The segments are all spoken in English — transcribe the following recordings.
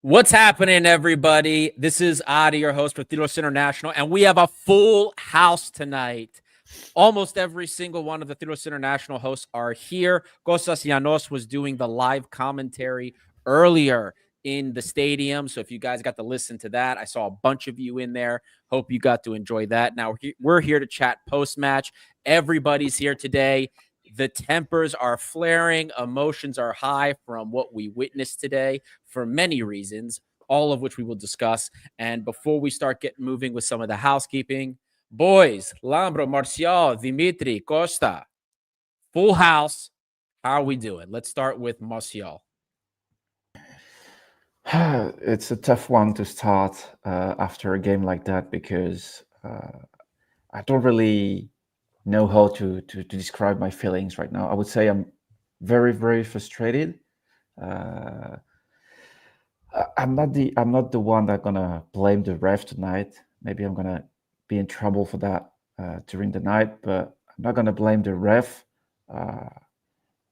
What's happening, everybody? This is Adi, your host for Tiros International, and we have a full house tonight. Almost every single one of the Tiros International hosts are here. Kostas Llanos was doing the live commentary earlier in the stadium, so if you guys got to listen to that, I saw a bunch of you in there. Hope you got to enjoy that. Now, we're here to chat post-match. Everybody's here today. The tempers are flaring, emotions are high from what we witnessed today for many reasons, all of which we will discuss. And before we start getting moving with some of the housekeeping, boys, Lambro, Marcial, Dimitri, Costa, full house. How are we doing? Let's start with Marcial. It's a tough one to start after a game like that because I don't really know how to describe my feelings right now. I would say I'm very, very frustrated. I'm not the one that's gonna blame the ref tonight. Maybe I'm gonna be in trouble for that during the night, but I'm not gonna blame the ref.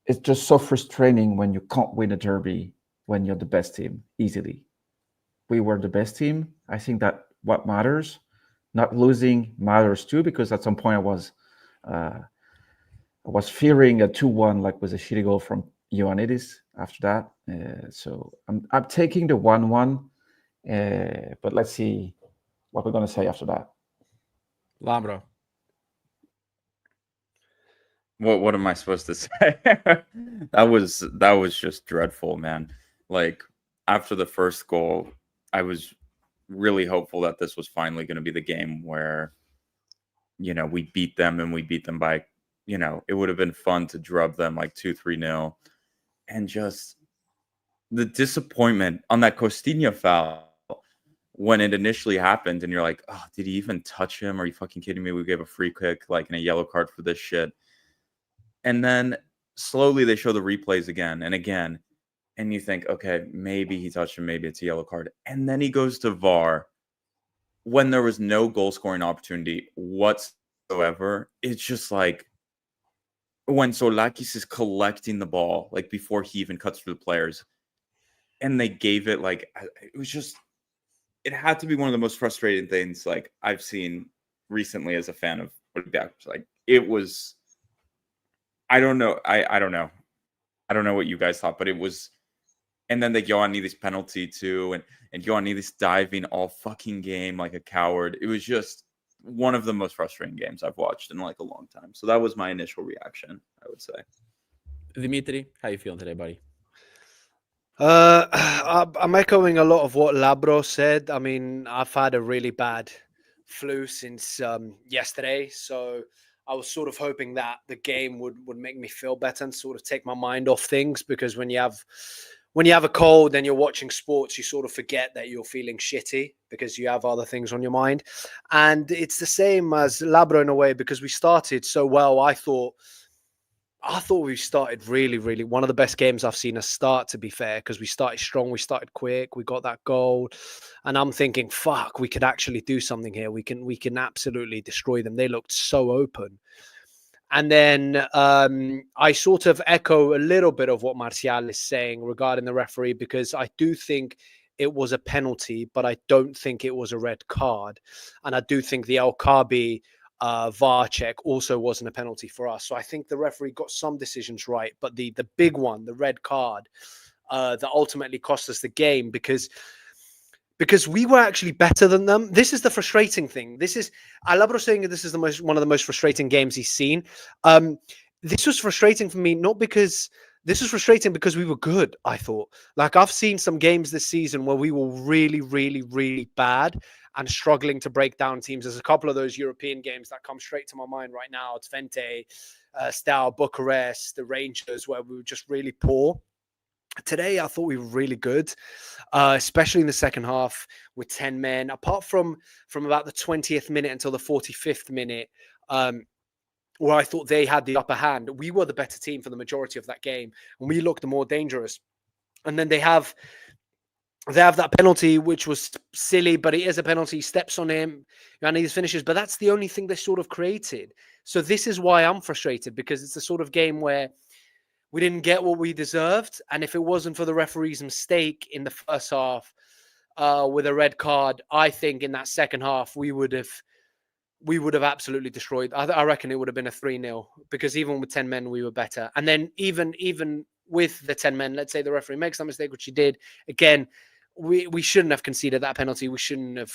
It's just so frustrating when you can't win a derby when you're the best team easily. We were the best team. I think that what matters. Not losing matters too, because at some point I was fearing a 2-1, like with a shitty goal from Ioannidis after that. So I'm taking the 1-1, but let's see what we're going to say after that. Lambro. What am I supposed to say? That was just dreadful, man. Like, after the first goal, I was really hopeful that this was finally going to be the game where, we beat them, and we beat them by, it would have been fun to drub them like 2-3-0. And just the disappointment on that Costinha foul when it initially happened, and you're like, oh, did he even touch him? Are you fucking kidding me? We gave a free kick, like, and a yellow card for this shit. And then slowly they show the replays again and again. And you think, okay, maybe he touched him, maybe it's a yellow card. And then he goes to VAR when there was no goal scoring opportunity whatsoever. It's just like when Solakis is collecting the ball, like before he even cuts through the players, and they gave it, like, it was just, it had to be one of the most frustrating things like I've seen recently as a fan of Olympiacos. Like, it was, I don't know. I don't know. I don't know what you guys thought, but it was. And then the Ioannidis penalty too, and Ioannidis diving all fucking game like a coward. It was just one of the most frustrating games I've watched in like a long time. So that was my initial reaction, I would say. Dimitri, how you feeling today, buddy? I'm echoing a lot of what Labro said. I mean, I've had a really bad flu since yesterday, so I was sort of hoping that the game would make me feel better and sort of take my mind off things, because when you have a cold and you're watching sports, you sort of forget that you're feeling shitty because you have other things on your mind. And it's the same as Labro in a way, because we started so well. I thought we started really, really one of the best games I've seen us start, to be fair, because we started strong, we started quick, we got that goal. And I'm thinking, fuck, we could actually do something here. We can absolutely destroy them. They looked so open. And then I sort of echo a little bit of what Marcial is saying regarding the referee, because I do think it was a penalty, but I don't think it was a red card. And I do think the El Kabi VAR check also wasn't a penalty for us. So I think the referee got some decisions right, but the big one, the red card, that ultimately cost us the game, because we were actually better than them. This is the frustrating thing. Alabro saying this is one of the most frustrating games he's seen. This was frustrating for me, not because this was frustrating because we were good, I thought. Like, I've seen some games this season where we were really, really, really bad and struggling to break down teams. There's a couple of those European games that come straight to my mind right now. Twente, Steaua Bucharest, the Rangers, where we were just really poor. Today, I thought we were really good, especially in the second half with 10 men. Apart from about the 20th minute until the 45th minute, where I thought they had the upper hand, we were the better team for the majority of that game, and we looked the more dangerous. And then they have that penalty, which was silly, but it is a penalty. He steps on him, and he finishes. But that's the only thing they sort of created. So this is why I'm frustrated, because it's the sort of game where we didn't get what we deserved. And if it wasn't for the referee's mistake in the first half with a red card, I think in that second half we would have absolutely destroyed. I reckon it would have been a 3-0 because even with 10 men we were better. And then even with the 10 men, let's say the referee makes that mistake, which he did. Again, we shouldn't have conceded that penalty. We shouldn't have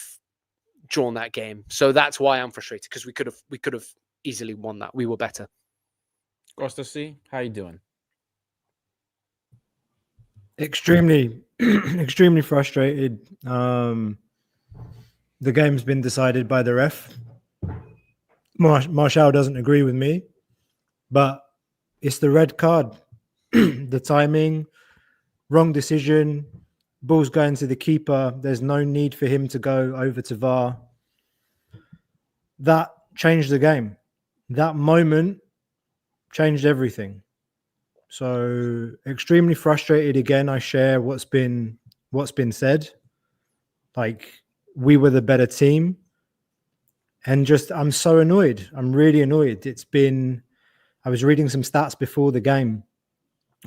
drawn that game. So that's why I'm frustrated, because we could have easily won that. We were better. Kostas, how you doing? Extremely extremely frustrated. The game's been decided by the ref. Marshall doesn't agree with me, but it's the red card. The timing, wrong decision, ball's going to the keeper. There's no need for him to go over to VAR. That changed the game. That moment changed everything. So extremely frustrated again. I share what's been said. Like, we were the better team. And just, I'm so annoyed. I'm really annoyed. I was reading some stats before the game.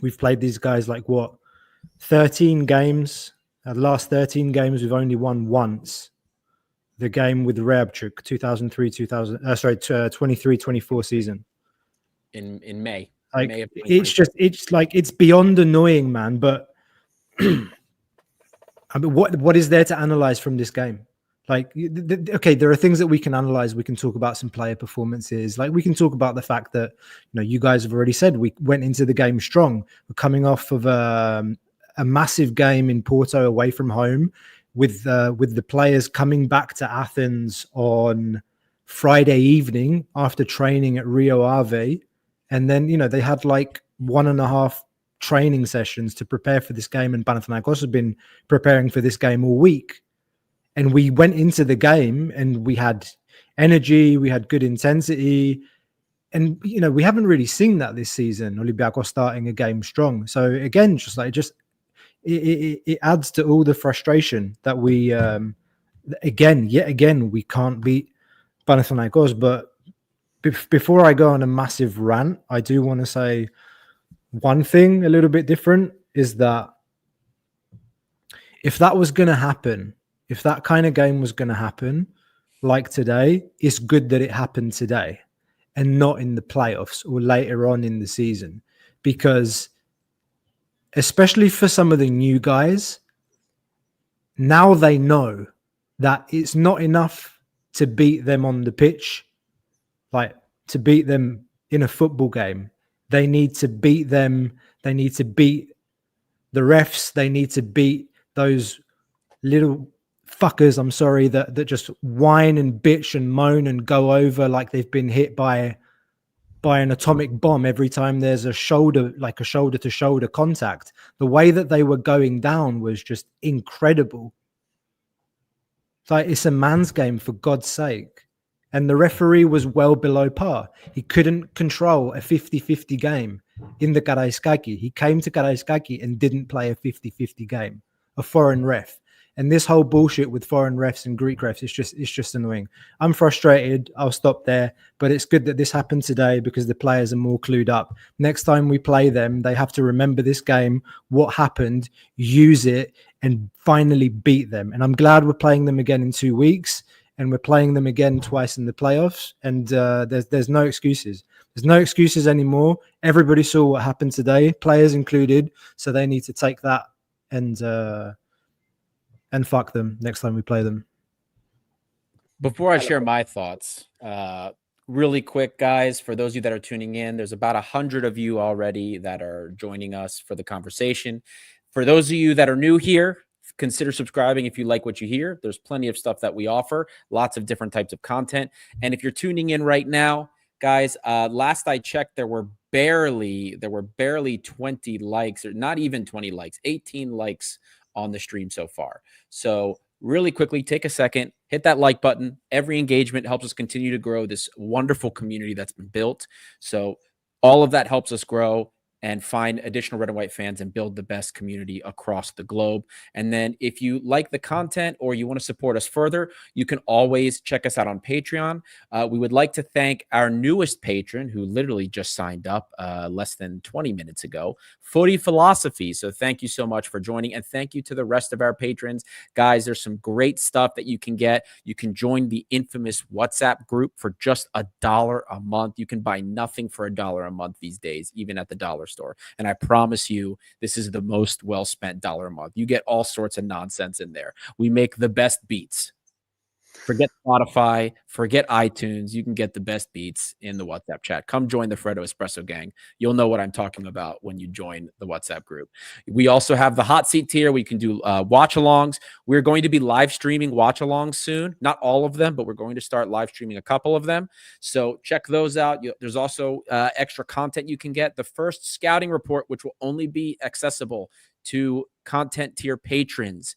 We've played these guys 13 games. The last 13 games, we've only won once. The game with Reabchuk, 23-24 season. In May. Like, May of it's beyond annoying, man. But I mean, what is there to analyze from this game? Like, okay, there are things that we can analyze. We can talk about some player performances. Like, we can talk about the fact that, you guys have already said we went into the game strong. We're coming off of a massive game in Porto away from home, with the players coming back to Athens on Friday evening after training at Rio Ave. And then, they had 1.5 training sessions to prepare for this game. And Panathinaikos has been preparing for this game all week. And we went into the game and we had energy, we had good intensity. And, we haven't really seen that this season, Olympiacos starting a game strong. So again, it adds to all the frustration that we, yet again, we can't beat Panathinaikos. But before I go on a massive rant, I do want to say one thing a little bit different, is that if that was going to happen, if that kind of game was going to happen like today, it's good that it happened today and not in the playoffs or later on in the season. Because especially for some of the new guys, now they know that it's not enough to beat them on the pitch, to beat them in a football game. They need to beat them. They need to beat the refs. They need to beat those little fuckers, I'm sorry, that just whine and bitch and moan and go over like they've been hit by an atomic bomb every time there's a shoulder to shoulder contact. The way that they were going down was just incredible. It's a man's game, for God's sake. And the referee was well below par. He couldn't control a 50-50 game in the Karaiskaki. He came to Karaiskaki and didn't play a 50-50 game, a foreign ref. And this whole bullshit with foreign refs and Greek refs, it's just annoying. I'm frustrated. I'll stop there. But it's good that this happened today because the players are more clued up. Next time we play them, they have to remember this game, what happened, use it, and finally beat them. And I'm glad we're playing them again in 2 weeks. And we're playing them again twice in the playoffs. And there's no excuses. There's no excuses anymore. Everybody saw what happened today, players included. So they need to take that and fuck them next time we play them. Before I share my thoughts, really quick, guys, for those of you that are tuning in, there's about 100 of you already that are joining us for the conversation. For those of you that are new here, consider subscribing if you like what you hear. There's plenty of stuff that we offer, lots of different types of content. And if you're tuning in right now, guys, last I checked, there were barely 20 likes, or not even 20 likes, 18 likes on the stream so far. So really quickly, take a second, hit that like button. Every engagement helps us continue to grow this wonderful community that's been built. So all of that helps us grow. and find additional red and white fans and build the best community across the globe. And then if you like the content or you want to support us further, you can always check us out on Patreon. We would like to thank our newest patron who literally just signed up less than 20 minutes ago, Footy Philosophy. So thank you so much for joining, and thank you to the rest of our patrons. Guys, there's some great stuff that you can get. You can join the infamous WhatsApp group for just $1 a month. You can buy nothing for $1 a month these days, even at the dollar store. And I promise you, this is the most well-spent $1 a month. You get all sorts of nonsense in there. We make the best beats. Forget Spotify, forget iTunes. You can get the best beats in the WhatsApp chat. Come join the Freddo Espresso gang. You'll know what I'm talking about when you join the WhatsApp group. We also have the hot seat tier. We can do watch-alongs. We're going to be live streaming watch-alongs soon. Not all of them, but we're going to start live streaming a couple of them. So check those out. There's also extra content you can get. The first scouting report, which will only be accessible to content tier patrons,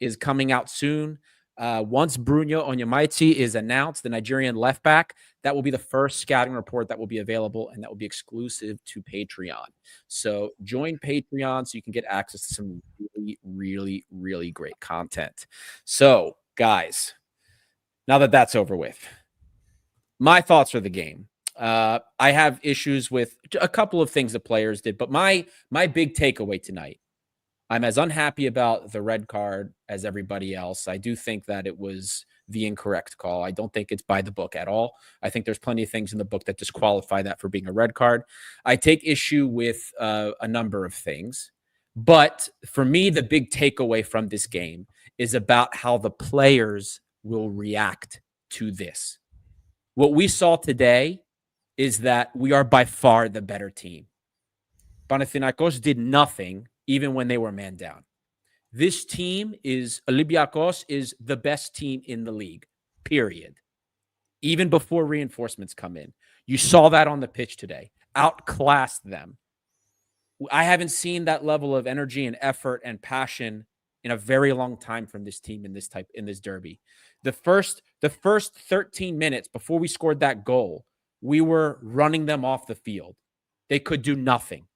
is coming out soon. Once Bruno Onyemaechi is announced, the Nigerian left back, that will be the first scouting report that will be available, and that will be exclusive to Patreon. So join Patreon so you can get access to some really, really, really great content. So, guys, now that that's over with, my thoughts are the game. I have issues with a couple of things the players did, but my big takeaway tonight, I'm as unhappy about the red card as everybody else. I do think that it was the incorrect call. I don't think it's by the book at all. I think there's plenty of things in the book that disqualify that for being a red card. I take issue with a number of things. But for me, the big takeaway from this game is about how the players will react to this. What we saw today is that we are by far the better team. Panathinaikos did nothing even when they were man down. This team Olympiacos is the best team in the league, period. Even before reinforcements come in. You saw that on the pitch today. Outclassed them. I haven't seen that level of energy and effort and passion in a very long time from this team in this derby. The first 13 minutes before we scored that goal, we were running them off the field. They could do nothing.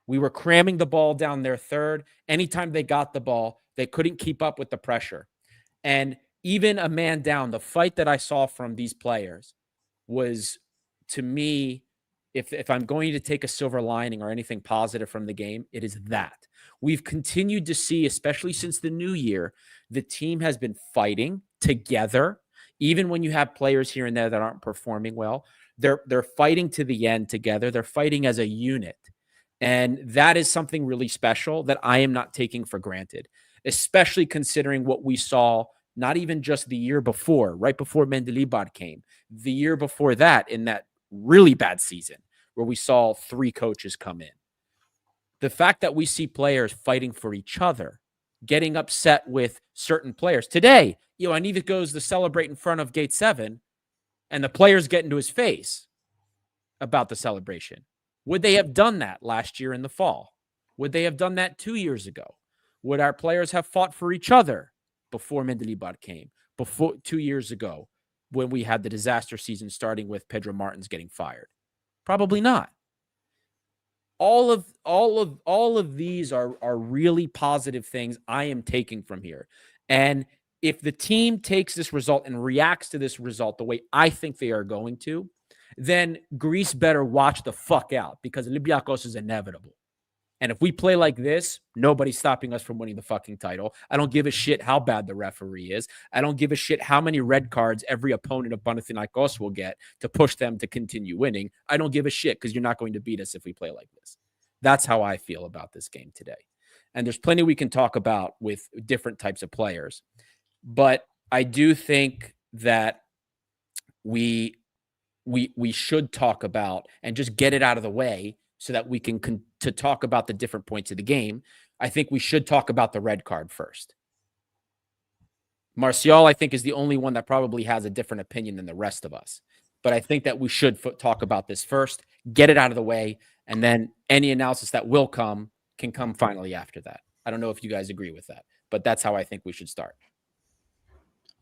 We were cramming the ball down their third. Anytime they got the ball, they couldn't keep up with the pressure. And even a man down, the fight that I saw from these players was, to me, if I'm going to take a silver lining or anything positive from the game, it is that. We've continued to see, especially since the new year, the team has been fighting together. Even when you have players here and there that aren't performing well, they're fighting to the end together. They're fighting as a unit. And that is something really special that I am not taking for granted, especially considering what we saw, not even just the year before, right before Mendilibar came, the year before that, in that really bad season where we saw 3 coaches come in. The fact that we see players fighting for each other, getting upset with certain players. Today, Aniva goes to celebrate in front of Gate 7, and the players get into his face about the celebration. Would they have done that last year in the fall? Would they have done that 2 years ago? Would our players have fought for each other before Mendilibar came, before 2 years ago when we had the disaster season starting with Pedro Martins getting fired? Probably not. All of these are really positive things I am taking from here. And if the team takes this result and reacts to this result the way I think they are going to, then Greece better watch the fuck out, because Olympiacos is inevitable. And if we play like this, nobody's stopping us from winning the fucking title. I don't give a shit how bad the referee is. I don't give a shit how many red cards every opponent of Panathinaikos will get to push them to continue winning. I don't give a shit, because you're not going to beat us if we play like this. That's how I feel about this game today. And there's plenty we can talk about with different types of players. But I do think that we should talk about and just get it out of the way so that we can to talk about the different points of the game. I think we should talk about the red card first. Martial, I think, is the only one that probably has a different opinion than the rest of us. But I think that we should talk about this first, get it out of the way, and then any analysis that will come can come finally after that. I don't know if you guys agree with that, but that's how I think we should start.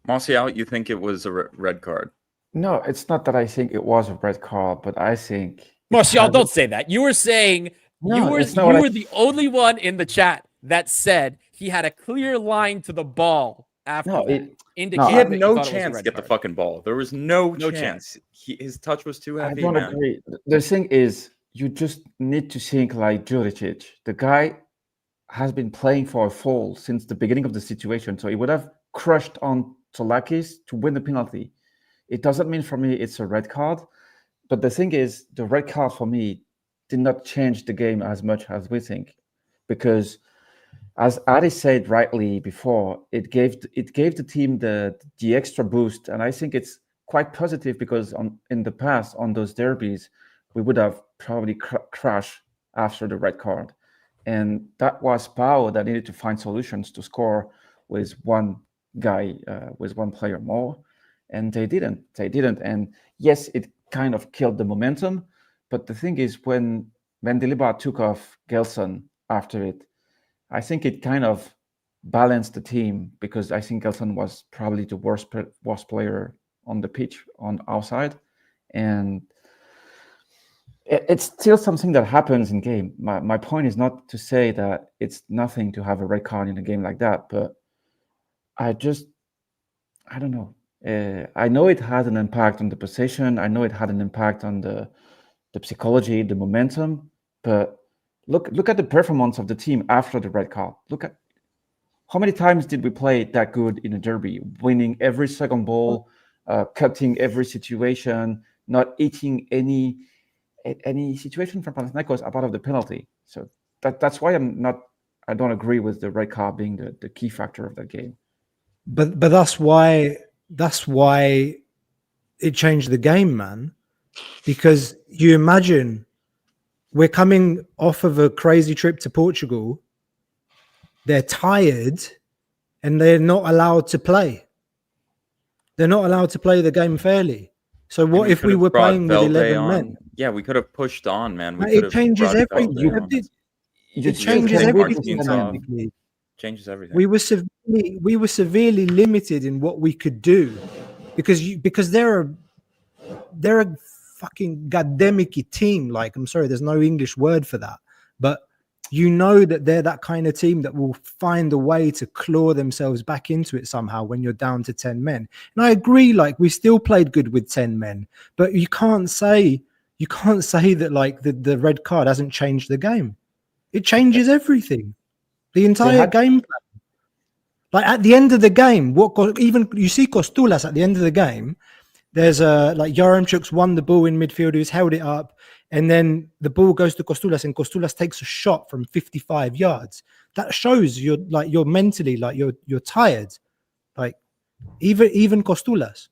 Martial, you think it was a red card? No, it's not that I think it was a red card, but I think... Martial, don't say that. You were saying No, it's not you what I were the only one in the chat that said he had a clear line to the ball after No, that, it- indicating He had that no thought it was a chance to red get the card. fucking ball. There was no No chance. His touch was too I heavy, don't man. agree. The thing is, you just need to think like Juricic. The guy has been playing for a foul since the beginning of the situation, so he would have crushed on Tolakis to win the penalty. It doesn't mean for me it's a red card, but the thing is, the red card for me did not change the game as much as we think, because as Adi said rightly before, it gave the team the extra boost, and I think it's quite positive because in the past on those derbies we would have probably crashed after the red card, and that was Pau that needed to find solutions to score with one guy, with one player more, and they didn't. And yes, it kind of killed the momentum, but the thing is, when Mendilibar took off Gelson after it, I think it kind of balanced the team, because I think Gelson was probably the worst player on the pitch on our side, and it's still something that happens in game. My point is not to say that it's nothing to have a red card in a game like that, but I don't know. I know it had an impact on the possession. I know it had an impact on the psychology, the momentum, but look at the performance of the team after the red card. Look at how many times did we play that good in a derby, winning every second ball, cutting every situation, not eating any situation from Panathinaikos apart of the penalty. So that's why I don't agree with the red card being the key factor of that game. But that's why it changed the game, man. Because you imagine we're coming off of a crazy trip to Portugal. They're tired and they're not allowed to play. They're not allowed to play the game fairly. So what if we were playing with 11 men? Yeah, we could have pushed on, man. It changes everything. It changes everything. Changes everything. We were severely limited in what we could do because they're a fucking goddamnicky team. Like, I'm sorry, there's no English word for that, but you know that they're that kind of team that will find a way to claw themselves back into it somehow when you're down to 10 men. And I agree, like, we still played good with 10 men, but you can't say that like the red card hasn't changed the game. It changes everything. The entire game plan. Like at the end of the game, even you see Kostulas at the end of the game. There's like Yaremchuk's won the ball in midfield, who's held it up, and then the ball goes to Kostulas, and Kostulas takes a shot from 55 yards. That shows you're mentally like you're tired. Like even Kostulas.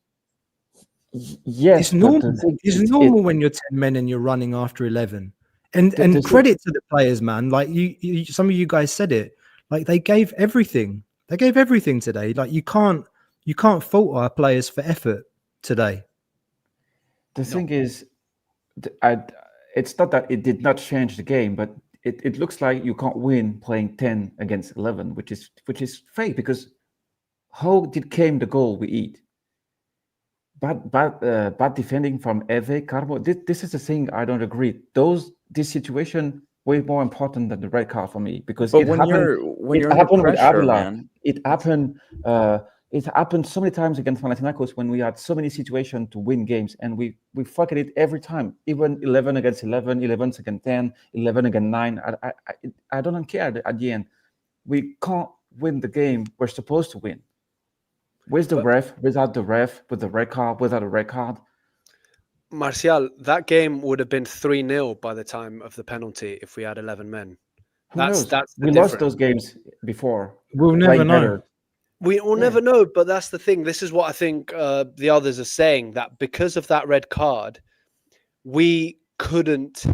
Yes, It's normal. It's normal when you're 10 men and you're running after 11. And credit to the players, man. Like you some of you guys said it. Like they gave everything. They gave everything today. Like you can't fault our players for effort today. The thing is, it's not that it did not change the game, but it looks like you can't win playing 10 against 11, which is fake, because how came the goal we eat? Bad defending from Eve, Carbo. This is the thing I don't agree. This situation way more important than the red card for me, because it happened with Avila. Man. It happened so many times against Panathinaikos when we had so many situations to win games, and we fucked it every time. Even 11 against 11, 11 against 10, 11 against 9. I don't care at the end. We can't win the game we're supposed to win. With the ref, without the ref, with the red card, without a red card. Martial, that game would have been 3-0 by the time of the penalty if we had 11 men. Who knows? That's we lost those games before. We'll never know. We will never know, but that's the thing. This is what I think the others are saying, that because of that red card, we couldn't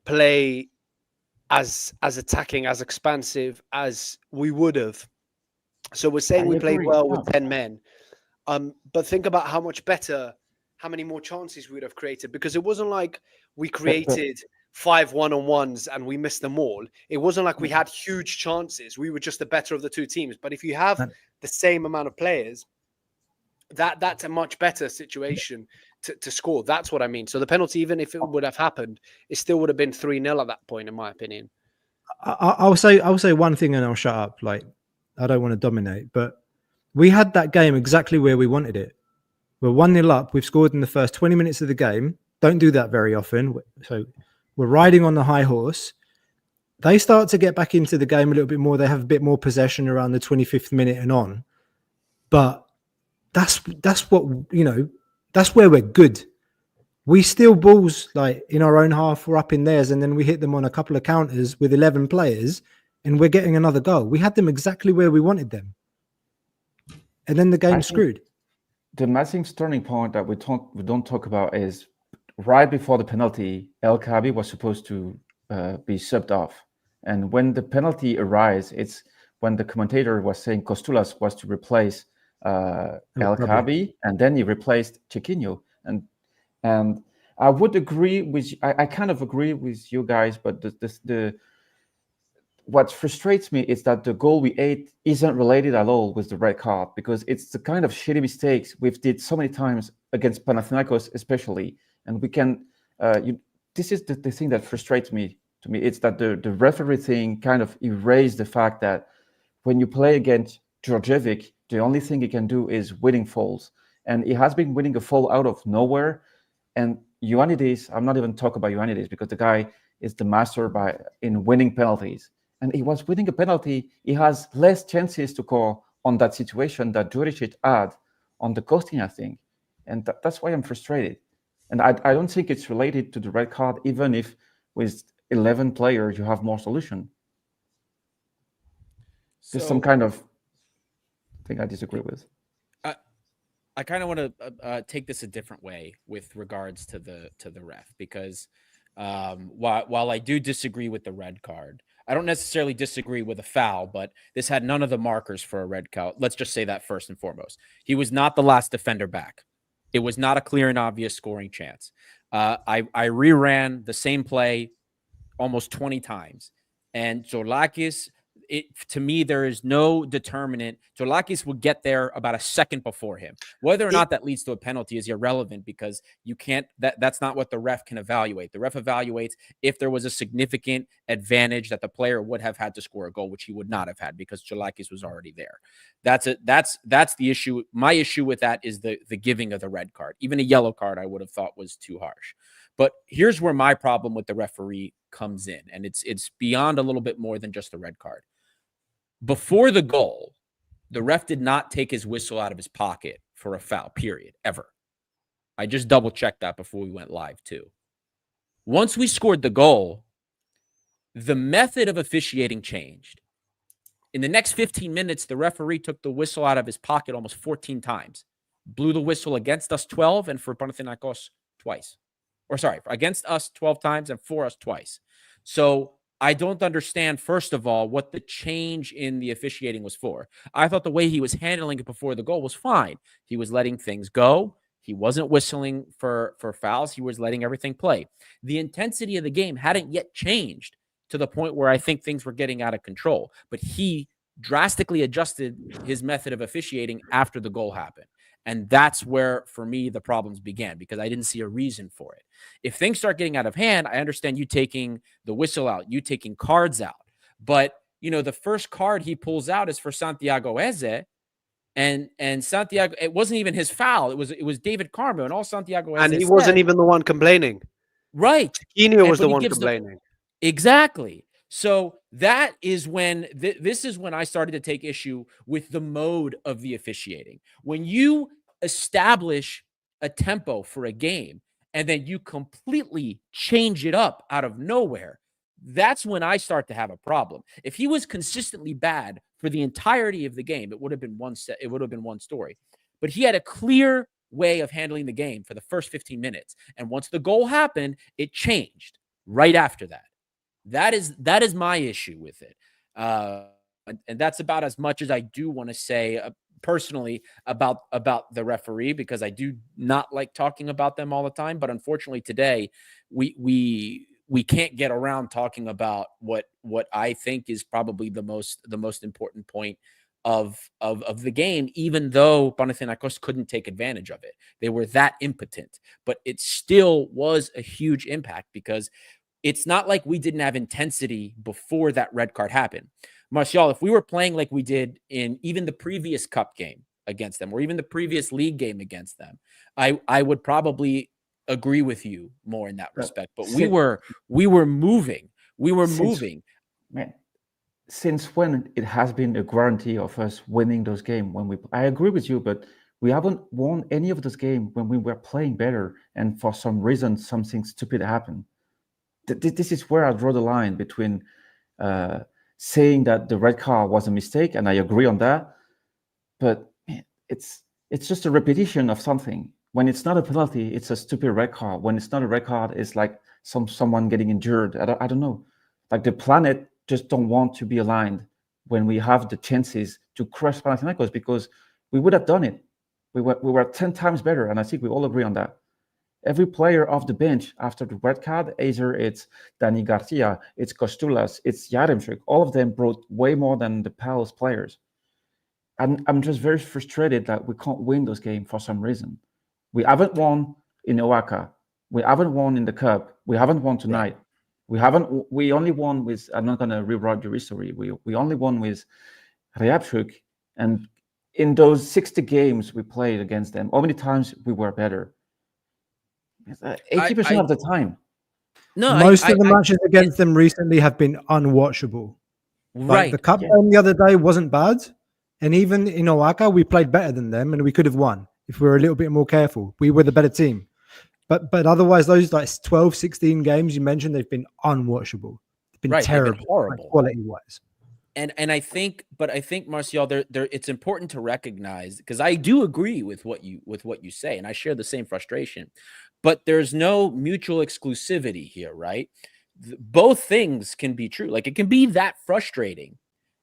play as attacking, as expansive as we would have. So we're saying we played well with 10 men. But think about how much better, how many more chances we would have created, because it wasn't like we created 5 one-on-ones and we missed them all. It wasn't like we had huge chances. We were just the better of the two teams. But if you have the same amount of players, that's a much better situation to score. That's what I mean. So the penalty, even if it would have happened, it still would have been 3-0 at that point, in my opinion. I'll say one thing and I'll shut up. Like, I don't want to dominate, but we had that game exactly where we wanted it. We're 1-0 up. We've scored in the first 20 minutes of the game. Don't do that very often. So we're riding on the high horse. They start to get back into the game a little bit more. They have a bit more possession around the 25th minute and on. But that's what, that's where we're good. We steal balls like in our own half, we're up in theirs, and then we hit them on a couple of counters with 11 players, and we're getting another goal. We had them exactly where we wanted them. And then the game's screwed. The massive turning point that we don't talk about is right before the penalty, El Khabi was supposed to be subbed off. And when the penalty arrives, it's when the commentator was saying Costulas was to replace El Khabi, and then he replaced Chiquinho. And I would agree with, I kind of agree with you guys, but what frustrates me is that the goal we ate isn't related at all with the red card, because it's the kind of shitty mistakes we've did so many times against Panathinaikos, especially. And we can, this is the thing that frustrates me. To me, it's that the referee thing kind of erased the fact that when you play against Djordjevic, the only thing he can do is winning fouls. And he has been winning a foul out of nowhere. And Ioannidis, I'm not even talking about Ioannidis, because the guy is the master in winning penalties. And he was winning a penalty. He has less chances to call on that situation that Juricic had on the Kostina thing. And that's why I'm frustrated. And I don't think it's related to the red card, even if with 11 players, you have more solution. There's some kind of thing I disagree with. I kind of want to take this a different way with regards to the ref, because while I do disagree with the red card, I don't necessarily disagree with a foul, but this had none of the markers for a red card. Let's just say that first and foremost. He was not the last defender back. It was not a clear and obvious scoring chance. I reran the same play almost 20 times. And Zoulakis, to me, there is no determinant. Zoulakis would get there about a second before him. Whether or not that leads to a penalty is irrelevant, because you can't, that's not what the ref can evaluate. The ref evaluates if there was a significant advantage that the player would have had to score a goal, which he would not have had because Zoulakis was already there. That's the issue. My issue with that is the giving of the red card. Even a yellow card I would have thought was too harsh. But here's where my problem with the referee comes in, and it's beyond a little bit more than just the red card. Before the goal, the ref did not take his whistle out of his pocket for a foul, period, ever. I just double-checked that before we went live, too. Once we scored the goal, the method of officiating changed. In the next 15 minutes, the referee took the whistle out of his pocket almost 14 times. Blew the whistle against us 12 and for Panathinaikos twice. Or sorry, against us 12 times and for us twice. So I don't understand, first of all, what the change in the officiating was for. I thought the way he was handling it before the goal was fine. He was letting things go. He wasn't whistling for fouls. He was letting everything play. The intensity of the game hadn't yet changed to the point where I think things were getting out of control. But he drastically adjusted his method of officiating after the goal happened. And that's where, for me, the problems began, because I didn't see a reason for it. If things start getting out of hand, I understand you taking the whistle out, you taking cards out. But, the first card he pulls out is for Santiago Eze. And Santiago, it wasn't even his foul. It was David Carmo, and all Santiago Eze And he wasn't even the one complaining. Right. Chiquinho was the one complaining. Exactly. So that is when this is when I started to take issue with the mode of the officiating. When you establish a tempo for a game and then you completely change it up out of nowhere, that's when I start to have a problem. If he was consistently bad for the entirety of the game, it would have been one story. But he had a clear way of handling the game for the first 15 minutes. And once the goal happened, it changed right after that. That is my issue with it. And that's about as much as I do want to say personally about the referee, because I do not like talking about them all the time. But unfortunately today we can't get around talking about what I think is probably the most important point of the game, even though Panathinaikos couldn't take advantage of it. They were that impotent, but it still was a huge impact because it's not like we didn't have intensity before that red card happened. Martial, if we were playing like we did in even the previous cup game against them, or even the previous league game against them, I would probably agree with you more in that respect. But we were moving. We were moving. Man, since when it has been a guarantee of us winning those games when I agree with you, but we haven't won any of those games when we were playing better and for some reason something stupid happened. This is where I draw the line between saying that the red card was a mistake, and I agree on that, but man, it's just a repetition of something. When it's not a penalty, it's a stupid red card. When it's not a red card, it's like someone getting injured. I don't know. Like the planet just don't want to be aligned when we have the chances to crush Panathinaikos, because we would have done it. We were 10 times better, and I think we all agree on that. Every player off the bench after the red card, either it's Dani Garcia, it's Kostulas, it's Yaremchuk, all of them brought way more than the Palace players. And I'm just very frustrated that we can't win those games for some reason. We haven't won in Oaxaca. We haven't won in the Cup. We haven't won tonight. Right. We only won with, I'm not going to rewrite your history. We only won with Ryabchuk. And in those 60 games we played against them, how many times we were better? 80% of the time. No, most of the matches against them recently have been unwatchable. Right. Like the cup game the other day wasn't bad, and even in Oaxaca we played better than them, and we could have won if we were a little bit more careful. We were the better team, but otherwise those like 12, 16 games you mentioned, they've been unwatchable. They've been terrible, been horrible, like, quality wise. And I think Martial, there it's important to recognize, because I do agree with what you say, and I share the same frustration, but there's no mutual exclusivity here, right? Both things can be true. Like, it can be that frustrating.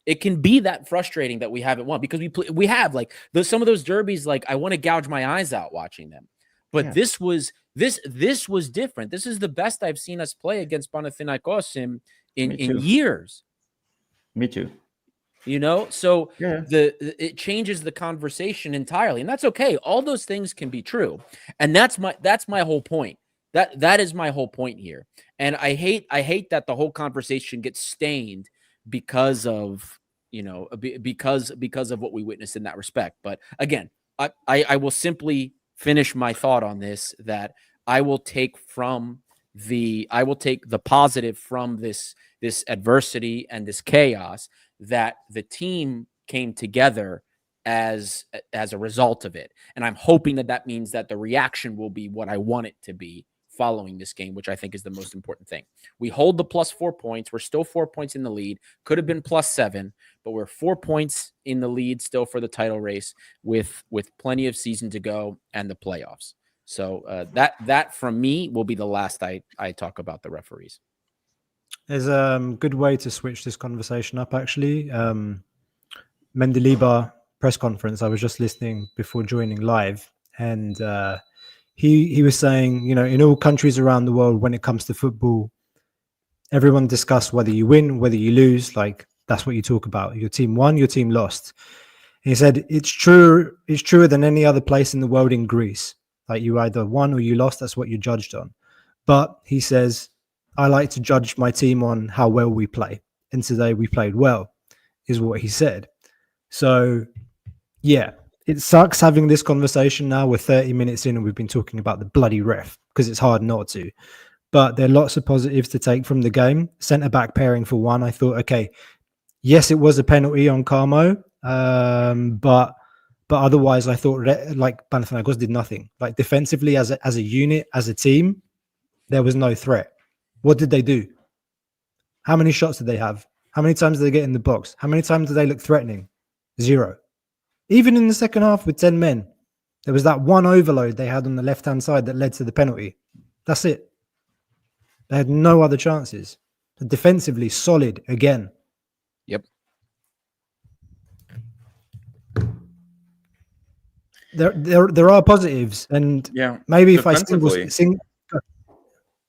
It can be that frustrating that we haven't won, because we have like some of those derbies. Like, I want to gouge my eyes out watching them, but this was different. This is the best I've seen us play against Panathinaikos in years. Me too. You know, so it changes the conversation entirely, and that's okay. All those things can be true, and that's my whole point. That is my whole point here. And I hate that the whole conversation gets stained because of, you know, because of what we witnessed in that respect. But again, I will simply finish my thought on this, that I will take the positive from this adversity and this chaos, that the team came together as a result of it. And I'm hoping that means that the reaction will be what I want it to be following this game, which I think is the most important thing. We hold the +4 points. We're still 4 points in the lead. Could have been +7, but we're 4 points in the lead still for the title race, with plenty of season to go and the playoffs. So that from me will be the last I talk about the referees. There's a good way to switch this conversation up, actually. Mendilibar press conference, I was just listening before joining live, and he was saying, you know, in all countries around the world, when it comes to football, everyone discuss whether you win, whether you lose. Like, that's what you talk about. Your team won, your team lost. And he said it's truer than any other place in the world in Greece. Like, you either won or you lost. That's what you're judged on. But he says, I like to judge my team on how well we play. And today we played well, is what he said. So, yeah, it sucks having this conversation now. We're 30 minutes in and we've been talking about the bloody ref, because it's hard not to. But there are lots of positives to take from the game. Centre-back pairing for one. I thought, okay, yes, it was a penalty on Carmo, but otherwise I thought like Panathinaikos did nothing. Like, defensively as a unit, as a team, there was no threat. What did they do? How many shots did they have? How many times did they get in the box? How many times did they look threatening? 0. Even in the second half with 10 men, there was that one overload they had on the left-hand side that led to the penalty. That's it. They had no other chances. Defensively, solid again. Yep. There are positives, and maybe if I sing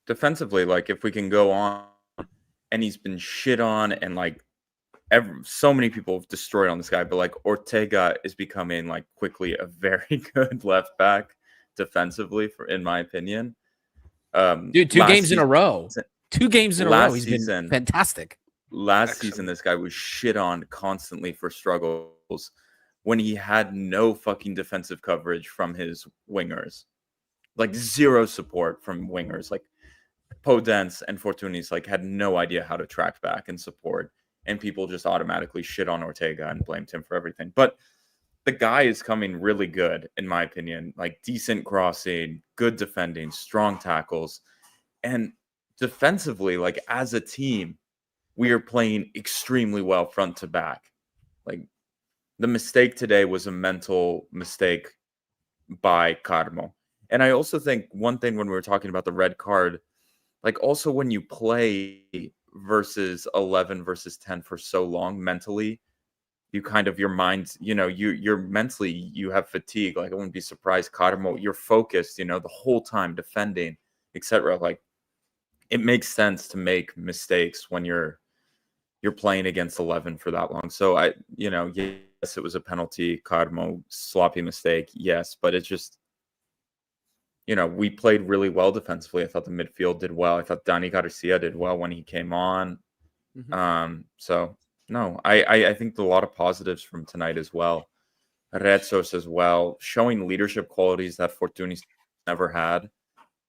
defensively, like, if we can go on, and he's been shit on, and like so many people have destroyed on this guy, but like Ortega is becoming like quickly a very good left back defensively, in my opinion. Dude, 2 games in a row. 2 games in a row. He's been fantastic. Last season, this guy was shit on constantly for struggles when he had no fucking defensive coverage from his wingers, like zero support from wingers. Like Podence and Fortunis like had no idea how to track back and support, and people just automatically shit on Ortega and blamed him for everything. But the guy is coming really good, in my opinion. Like decent crossing, good defending, strong tackles, and defensively, like as a team, we are playing extremely well front to back. Like the mistake today was a mental mistake by Carmo. And I also think one thing when we were talking about the red card, like also when you play versus 11 versus 10 for so long mentally, you kind of, your mind, you know, you're mentally, you have fatigue. Like I wouldn't be surprised, Carmo, you're focused, you know, the whole time defending, etc. Like it makes sense to make mistakes when you're playing against 11 for that long. So I, you know, yes, it was a penalty, Carmo, sloppy mistake. Yes, but it's just, you know, we played really well defensively. I thought the midfield did well. I thought Dani Garcia did well when he came on. So no, I think a lot of positives from tonight as well. Retsos as well, showing leadership qualities that Fortunis never had.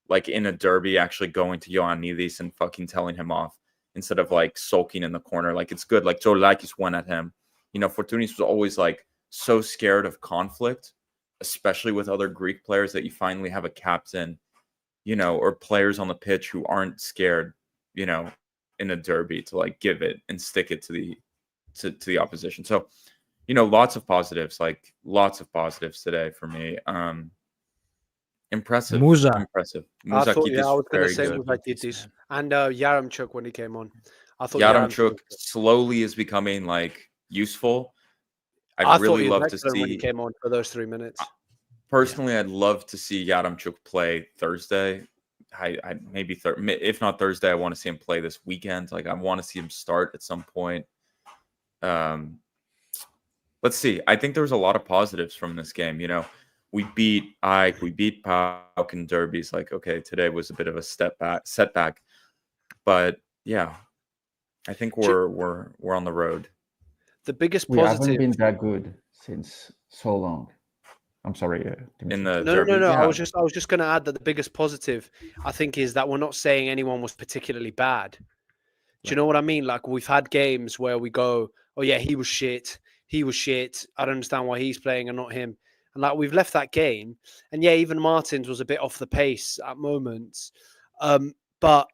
Like in a derby, actually going to Ioannidis and fucking telling him off instead of like sulking in the corner. Like it's good. Like Zoulakis went at him. You know, Fortunis was always like so scared of conflict, especially with other Greek players, that you finally have a captain, you know, or players on the pitch who aren't scared, you know, in a derby to like give it and stick it to the opposition. So, you know, lots of positives today for me. Impressive. Musa. Impressive. I thought, Musakitis I was going to very say good. Musakitis and Yaramchuk when he came on. I thought Yaramchuk slowly is becoming like useful. I I'd really thought he was love to excellent when he see. came on for those 3 minutes. Personally, I'd love to see Yaramchuk play Thursday. I maybe if not Thursday, I want to see him play this weekend. Like I want to see him start at some point. Let's see. I think there was a lot of positives from this game. You know, we beat Ike, we beat Pauk in derbies. Like, okay, today was a bit of a setback, but yeah, I think we're on the road. The biggest We haven't positive. been that good since so long. I'm sorry. In the No. derby. Yeah. I was just going to add that the biggest positive, I think, is that we're not saying anyone was particularly bad. Do you know what I mean? Like we've had games where we go, oh yeah, he was shit. I don't understand why he's playing and not him. And like we've left that game, and yeah, even Martins was a bit off the pace at moments, but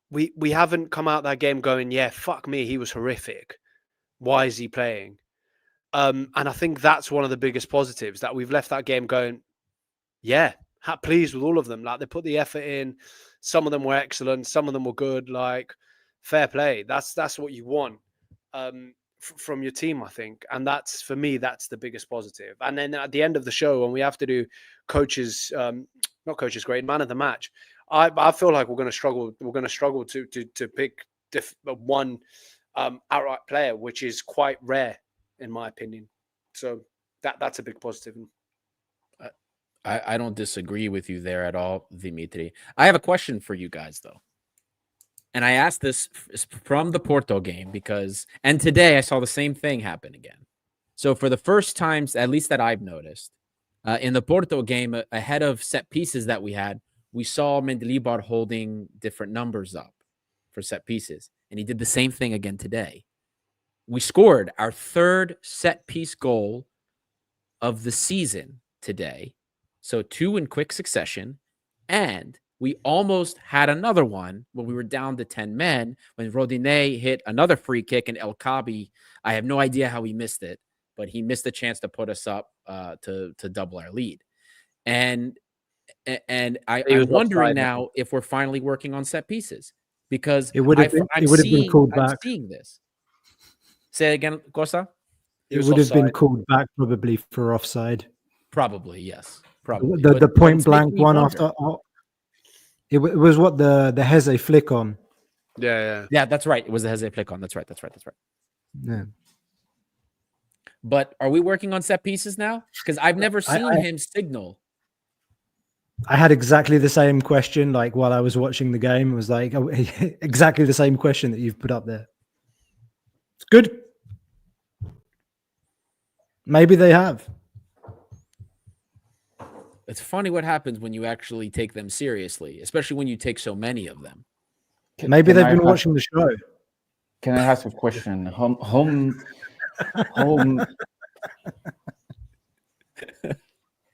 we haven't come out that game going, yeah, fuck me, he was horrific. Why is he playing? And I think that's one of the biggest positives, that we've left that game going, yeah, pleased with all of them. Like they put the effort in. Some of them were excellent. Some of them were good. Like fair play. That's what you want from your team, I think. And that's, for me, that's the biggest positive. And then at the end of the show, when we have to do coaches, not coaches grade, man of the match, I feel like we're going to struggle. We're going to struggle to pick one outright player, which is quite rare, in my opinion. So that's a big positive. I don't disagree with you there at all, Dimitri. I have a question for you guys, though. And I asked this from the Porto game and today I saw the same thing happen again. So for the first times, at least that I've noticed, in the Porto game, ahead of set pieces that we had, we saw Mendilibar holding different numbers up for set pieces. And he did the same thing again today. We scored our 3rd set piece goal of the season today. So 2 in quick succession. And we almost had another one when we were down to 10 men, when Rodinei hit another free kick and El Kabi, I have no idea how he missed it, but he missed the chance to put us up to double our lead. And I'm wondering now if we're finally working on set pieces, because it would have been called back. I'm seeing this. Say it again, Costa? It would have been called back probably for offside. Probably, yes. Probably. The point blank one after. It was what the Heze flick on. Yeah. Yeah, that's right. It was the Heze flick on. That's right. Yeah. But are we working on set pieces now? Because I've never I- seen him signal. I had exactly the same question, like while I was watching the game. It was like exactly the same question that you've put up there. It's good. Maybe they have. It's funny what happens when you actually take them seriously, especially when you take so many of them. Maybe they've I been ask- watching the show. Can I ask a question? Home.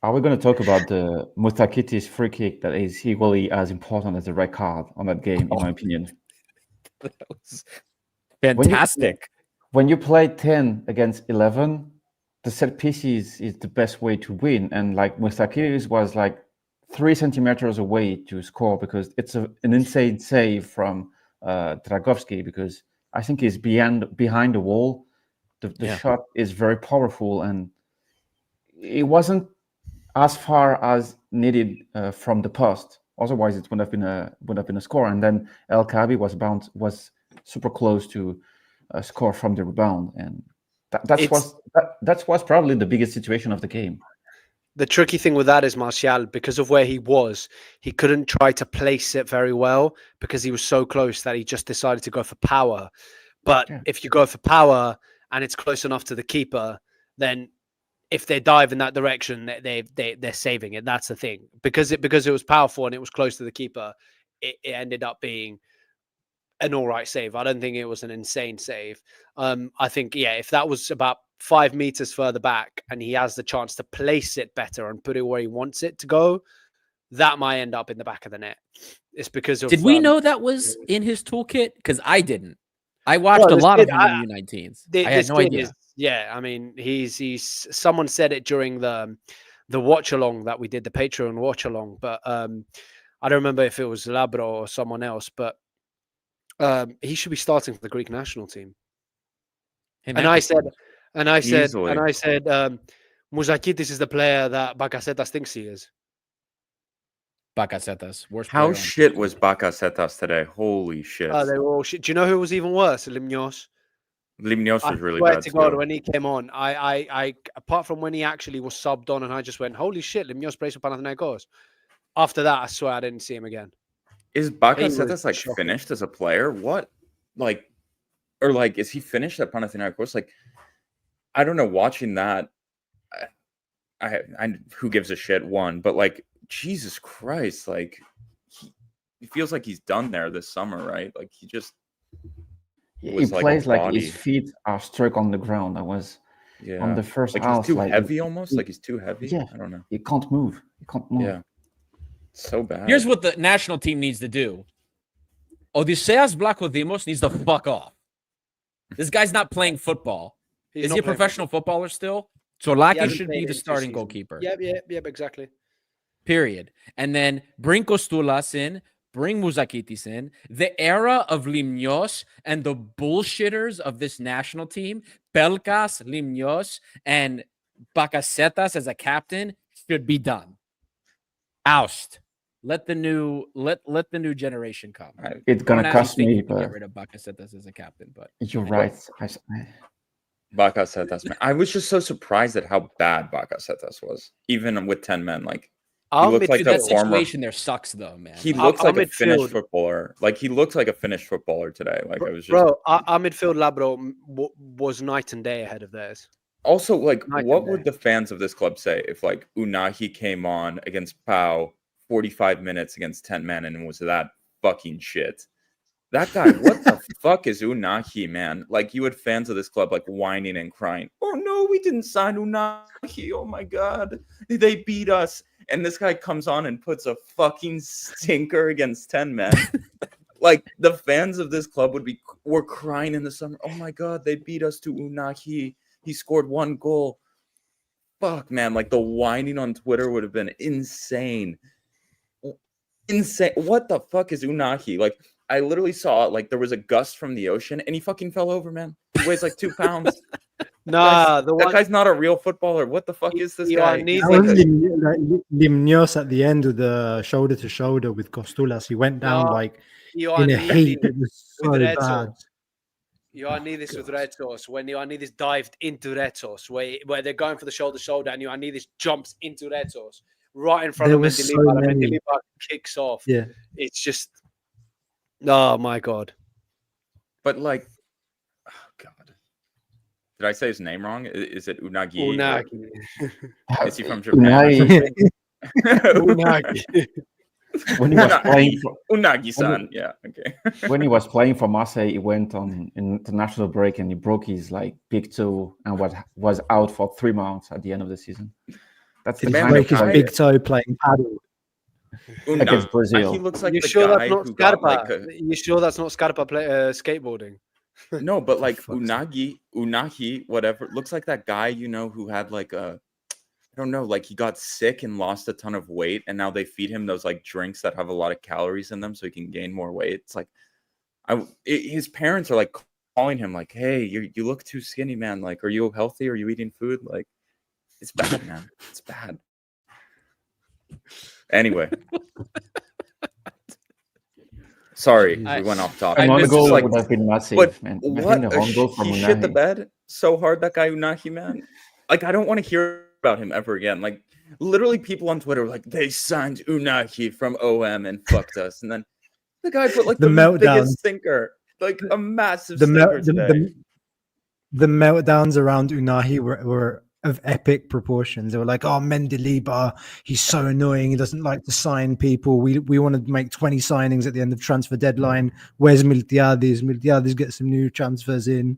Are we going to talk about the Mustakitis free kick that is equally as important as the red card on that game, in my opinion? That was fantastic. When you play 10 against 11, the set pieces is the best way to win. And like Mustakitis was like 3 centimeters away to score because it's an insane save from Dragovski, because I think he's behind the wall. The shot is very powerful, and it wasn't as far as needed from the post. Otherwise, it would have been a score. And then El Kabi was super close to score from the rebound, and that was probably the biggest situation of the game. The tricky thing with that is Martial, because of where he was, he couldn't try to place it very well because he was so close that he just decided to go for power. But if you go for power and it's close enough to the keeper, then if they dive in that direction, they're saving it. That's the thing. Because it was powerful and it was close to the keeper, it ended up being an all right save. I don't think it was an insane save. I think, if that was about 5 meters further back and he has the chance to place it better and put it where he wants it to go, that might end up in the back of the net. It's because of... Did we know that was in his toolkit? Because I didn't. I watched a lot of him in the U19s. I had no idea. I mean, he's someone said it during the watch along that we did, the Patreon watch along, but I don't remember if it was Labro or someone else, but he should be starting for the Greek national team. And I said, Mouzakitis is the player that Bakasetas thinks he is. Bakasetas, worst How player shit was Bakasetas today? Holy shit. They were all shit. Do you know who was even worse? Limnios. Limnios was really swear bad to God, too. when he came on, I apart from when he actually was subbed on and I just went, holy shit, Limnios plays for Panathinaikos. After that, I swear I didn't see him again. Is Bakasetas like finished as a player? What? Like, or like, is he finished at Panathinaikos? Like, I don't know. Watching that, I who gives a shit? One, but like, Jesus Christ, like, he feels like he's done there this summer, right? Like, he just he plays like his feet are stuck on the ground. I was on the first like house, he's too like heavy almost. Like he's too heavy. Yeah, I don't know. He can't move. Yeah, so bad. Here's what the national team needs to do. Odysseas Vlachodimos needs to fuck off. This guy's not playing football. Is he a professional footballer still? Solaki should be the starting goalkeeper. Yep, exactly. Period. And then bring Kostoulas in, bring Mouzakitis in. The era of Limnios and the bullshitters of this national team, Pelkas, Limnios, and Bakasetas as a captain should be done. Oust. Let the new generation come. It's gonna cost me, but get rid of Bakasetas as a captain. But you're right. Bakasetas, man. I was just so surprised at how bad Bakasetas was, even with 10 men. Like, he looked like that situation there sucks, though, man. He looks like a Finnish footballer. Like, he looked like a Finnish footballer today. Like, I was just... Bro, our midfield Labro was night and day ahead of theirs. Also, like, what would the fans of this club say if, like, Unahi came on against Pau 45 minutes against 10 men and was that fucking shit? That guy, what the fuck is Unahi, man? Like, you had fans of this club, like, whining and crying. Oh, no, we didn't sign Unahi. Oh, my God. They beat us. And this guy comes on and puts a fucking stinker against 10 men. Like, the fans of this club were crying in the summer. Oh, my God, they beat us to Unahi. He scored 1 goal. Fuck, man. Like, the whining on Twitter would have been insane. Insane. What the fuck is Unahi? Like, I literally saw, like, there was a gust from the ocean, and he fucking fell over, man. He weighs, like, 2 pounds. Nah, that guy's not a real footballer. What the fuck is this guy? Limnios at the end with the shoulder to shoulder with Kostoulas. He went down like in a heat. It was so bad. Ioannidis with Retos, when Ioannidis dived into Retos, where they're going for the shoulder, and Ioannidis jumps into Retos right in front There of was Mendilibar, so and many. Mendilibar kicks off. Yeah. It's just, oh my God. But like, oh God, did I say his name wrong? Is it Unagi? Unagi. Is he from Japan? Or something? Unagi. When he was playing for, Unagi-san. Yeah. Okay. when he was playing for Marseille, he went on international break and he broke his like big toe and was out for 3 months at the end of the season. That's Did the he kind break of his player big toe playing paddle? against Brazil. He looks like You the sure guy that's not who got Scarpa? like You sure that's not Scarpa skateboarding? no, but like Fuck's sake. Unagi, whatever. Looks like that guy, who had like I don't know, like he got sick and lost a ton of weight, and now they feed him those like drinks that have a lot of calories in them so he can gain more weight. It's like his parents are like calling him like, "Hey, you look too skinny, man. Like, are you healthy? Are you eating food?" Like, it's bad, man. It's bad. Anyway. Sorry, we went off topic. An own just goal like, would have been massive, but man. what Imagine the a own goal from he shit the Unai. bed so hard, that guy Unai, man. Like, I don't want to hear about him ever again. Like, literally, people on Twitter were like, they signed Unai from OM and fucked us, and then the guy put like The the meltdown. biggest stinker, like a massive stinker today. The meltdowns around Unahi were of epic proportions. They were like, "Oh, Mendilibar, he's so annoying. He doesn't like to sign people. We want to make 20 signings at the end of transfer deadline. Where's Miltiades? Miltiades get some new transfers in."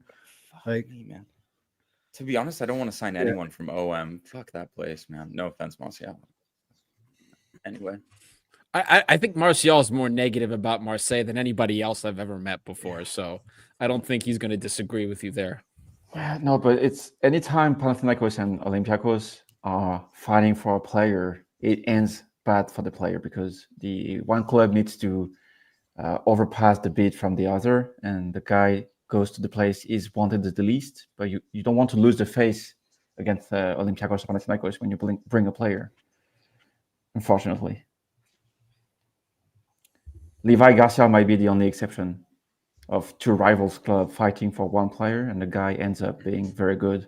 Like, Me, man. To be honest, I don't want to sign anyone from OM. Fuck that place, man. No offense, Martial. Anyway. I think Martial is more negative about Marseille than anybody else I've ever met before. So I don't think he's going to disagree with you there. No, but it's anytime Panathinaikos and Olympiacos are fighting for a player, it ends bad for the player because the one club needs to overpass the bid from the other, and the guy goes to the place he's wanted the least. But you don't want to lose the face against Olympiacos or Panathinaikos when you bring a player, unfortunately. Levi Garcia might be the only exception of two rivals club fighting for one player, and the guy ends up being very good.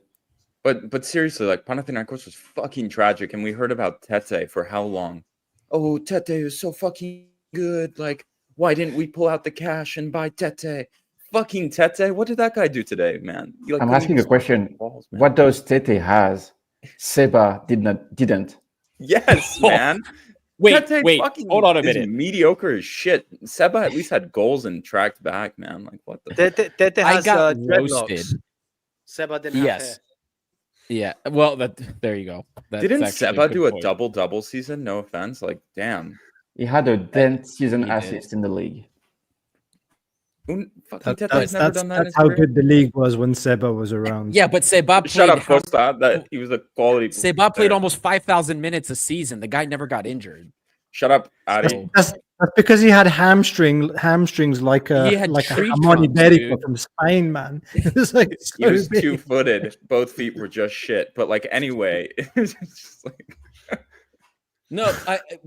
But seriously, like Panathinaikos was fucking tragic, and we heard about Tete for how long? Oh, Tete is so fucking good. Like, why didn't we pull out the cash and buy Tete? Fucking Tete, what did that guy do today, man? I'm asking a question. Balls, what does Tete has Seba didn't? Yes, man. Wait, Tete hold on a is minute. mediocre as shit. Seba at least had goals and tracked back, man. Like, what the? Tete has got dreadlocks. roasted. Seba didn't have hair. Yeah. Well, there you go. That's Didn't actually Seba good do a point. double season? No offense. Like, damn. He had a 10th season He did. assist in the league. Fucking Tete's never done that in his that's how career. good the league was when Seba was around. Yeah, but Seba played Shut up, Costa. That he was a quality. Seba played player. almost 5,000 minutes a season. The guy never got injured. Shut up, Adi. That's because he had hamstrings like He had a tree Hamoni trunks, Berico dude. from Spain, man. It was like He so was big. 2-footed. Both feet were just shit. But like, anyway, it's just like, No,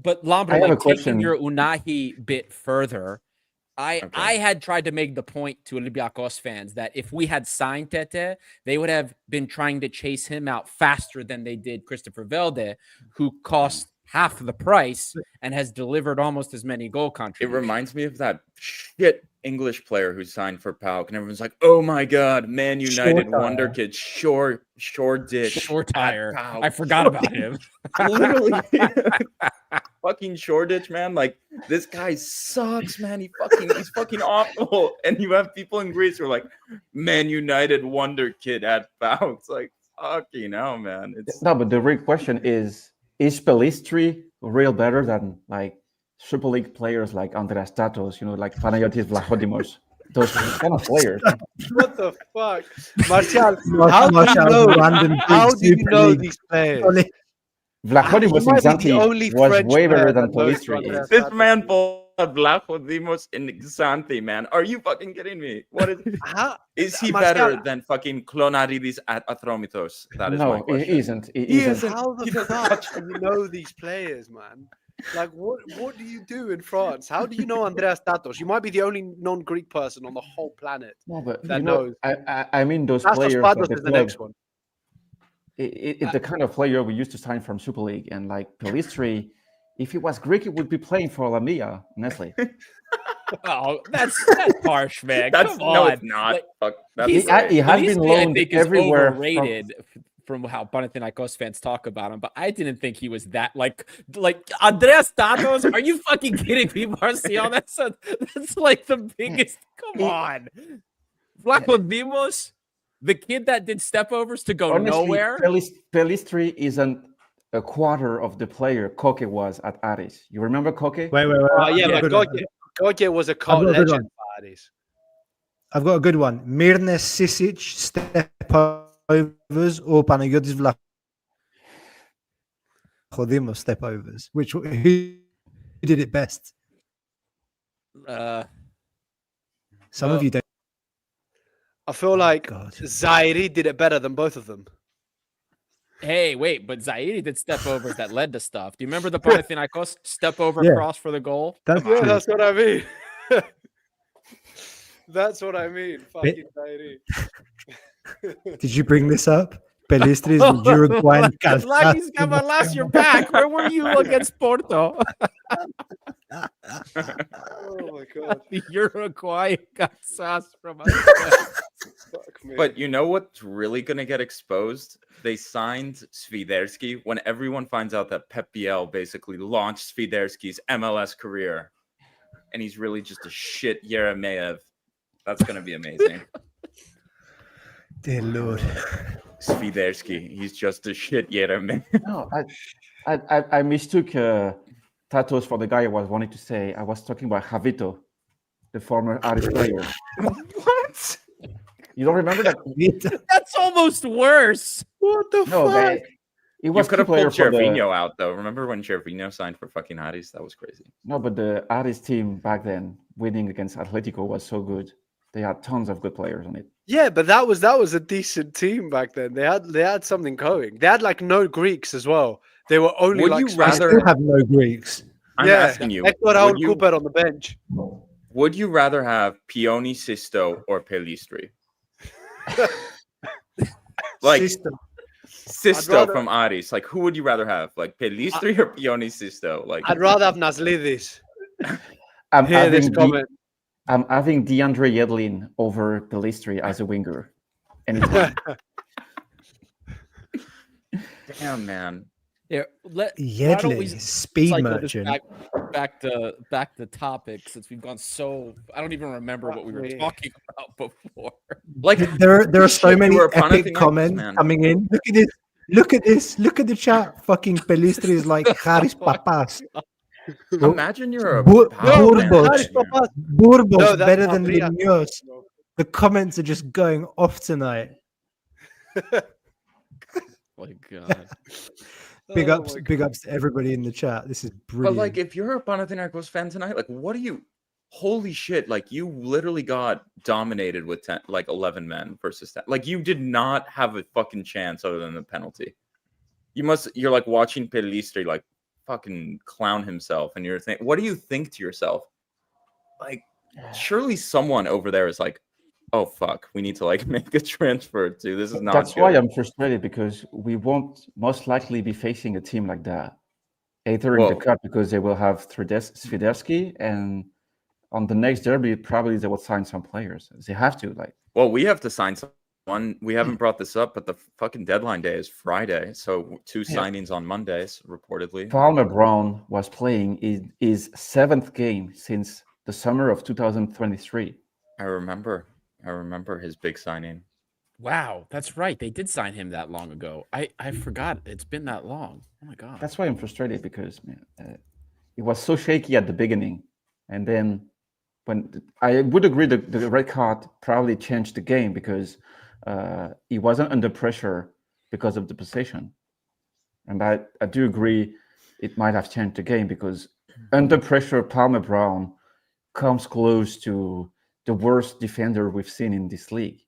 but I Lambro, have a like question. taking your Unahi bit further, I had tried to make the point to Olympiacos fans that if we had signed Tete, they would have been trying to chase him out faster than they did Christopher Velde, who cost half the price and has delivered almost as many goal it contributions. reminds me of that shit English player who signed for PAOK, and everyone's like, "Oh my god, Man United wonder kid, short ditch, Short at tire. PAOK." I forgot about him. Literally, fucking Shoreditch, man. Like, this guy sucks, man. He's fucking awful. And you have people in Greece who are like, Man United wonder kid at PAOK. It's like, fucking hell, man. It's No, but the real question is Pellistri real better than like Super League players like Andreas Tatos, like Panayotis Vlachodimos? Those kind of players. What the fuck? Martial, Martial, random how big do you Super know League. these players? Vlachodimos might in be the only Xanthi was French way better player than that knows Pellistri Andreas is. this man pulled Vlachodimos in Xanthi, man. Are you fucking kidding me? What is he Martial, better than fucking Clonaridis at Athromitos? That is my No, question. he isn't. He He isn't. isn't. how the He doesn't fuck touch- do you know these players, man? Like, what do you do in France? How do you know Andreas Tatos? You might be the only non-Greek person on the whole planet No, but that you know, knows. I mean those Tassos players at Pados the is the club. next one. It's the kind of player we used to sign from Super League, and like Pelistri, if he was Greek, he would be playing for Olympia, honestly. Oh, that's harsh, man. That's Come on. no, it's not. Like, Fuck, that's He great. has been Pelistri, I loaned think, is everywhere overrated from how Panathinaikos fans talk about him, but I didn't think he was that like Andreas Tatos. Are you fucking kidding me, Marcial? That's like the biggest. Come on, Vlaco Dimos, the kid that did stepovers to go Honestly, nowhere. Pelistri isn't a quarter of the player Koke was at Aris. You remember Koke? Wait. Yeah, I've but got a good one. Goge was a cult got a good legend for Aris. I've got a good one. Mirne Sisic stepovers or Panagiotis Vlachodimos stepovers. Who did it best? Some well, of you don't. I feel like God. Zaire did it better than both of them. Hey, wait, but Zaire did stepovers that led to stuff. Do you remember the Panathinaikos step over Yeah. cross for the goal? That's Come on. true. That's what I mean. That's what I mean. Fucking Zaire. Did you bring this up? Pelistri is the Uruguayan Lucky's Gavalas, you're back. Where were you against Porto? Oh my god. The Uruguayan Casas from us. Fuck me. But you know what's really going to get exposed? They signed Swiderski when everyone finds out that Pep Biel basically launched Swiderski's MLS career. And he's really just a shit Yeremeyev. That's going to be amazing. Dear Lord. Swiderski, he's just a shit Yeremeyev. No, I mistook Tatos for the guy I was wanting to say. I was talking about Javito, the former Aris player. What? You don't remember that? That's almost worse. What the No, fuck? man. He You was could key have pulled player for the Gervinho out, though. Remember when Gervinho signed for fucking Aris? That was crazy. no, but the Aris team back then, winning against Atletico, was so good. They had tons of good players on it. Yeah, but that was a decent team back then. They had something going. They had like no Greeks as well. They were only Would like you I rather- still have no Greeks. I'm yeah, asking you, Hector Raul would you, Cooper on the bench. would you rather have Pioni Sisto or Pelistri? Like System. Sisto rather- from Aris. Like, who would you rather have? Like Pelistri or Pioni Sisto? Like, I'd rather have Naslidis. I'm Hear this having comment. I'm having DeAndre Yedlin over Pelistri as a winger. Anytime. damn, man. Here, why don't Yedlin, we speed cycle this merchant. back to topic since we've gone so I don't even remember what we were me. talking about before. Like, There are so shit, many you were a epic Panathinaikos comments man. coming in. Look at this. Look at this. Look at the chat. Fucking Pelistri is like Haris Papas. imagine you're a Bu- Pau fan Burgos. right now. Burgos No, that's better than Maria. Munoz. The comments are just going off tonight. My God. Big Oh ups, my big ups to everybody in the chat. This is But brilliant. like, if you're a Panathinaikos fan tonight, like, what do you? Holy shit! Like, you literally got dominated with 10, like 11 men versus 10. Like, you did not have a fucking chance other than the penalty. You're like watching Pelistri like fucking clown himself, and you're thinking, what do you think to yourself? Like, surely someone over there is like, oh fuck, we need to like make a transfer to this is not. That's good. why I'm frustrated, because we won't most likely be facing a team like that either in the Well- cup, because they will have Swiderski, and on the next derby probably they will sign some players. They have to, like. Well, we have to sign someone. We haven't brought this up, but the fucking deadline day is Friday, so two signings on Mondays reportedly. Palmer Brown was playing in his 7th game since the summer of 2023. I remember his big signing. Wow, that's right. They did sign him that long ago. I forgot it's been that long. Oh my God. That's why I'm frustrated, because man, it was so shaky at the beginning, and then when I would agree the red card probably changed the game, because he wasn't under pressure because of the possession, and I do agree it might have changed the game, because under pressure Palmer Brown comes close to the worst defender we've seen in this league.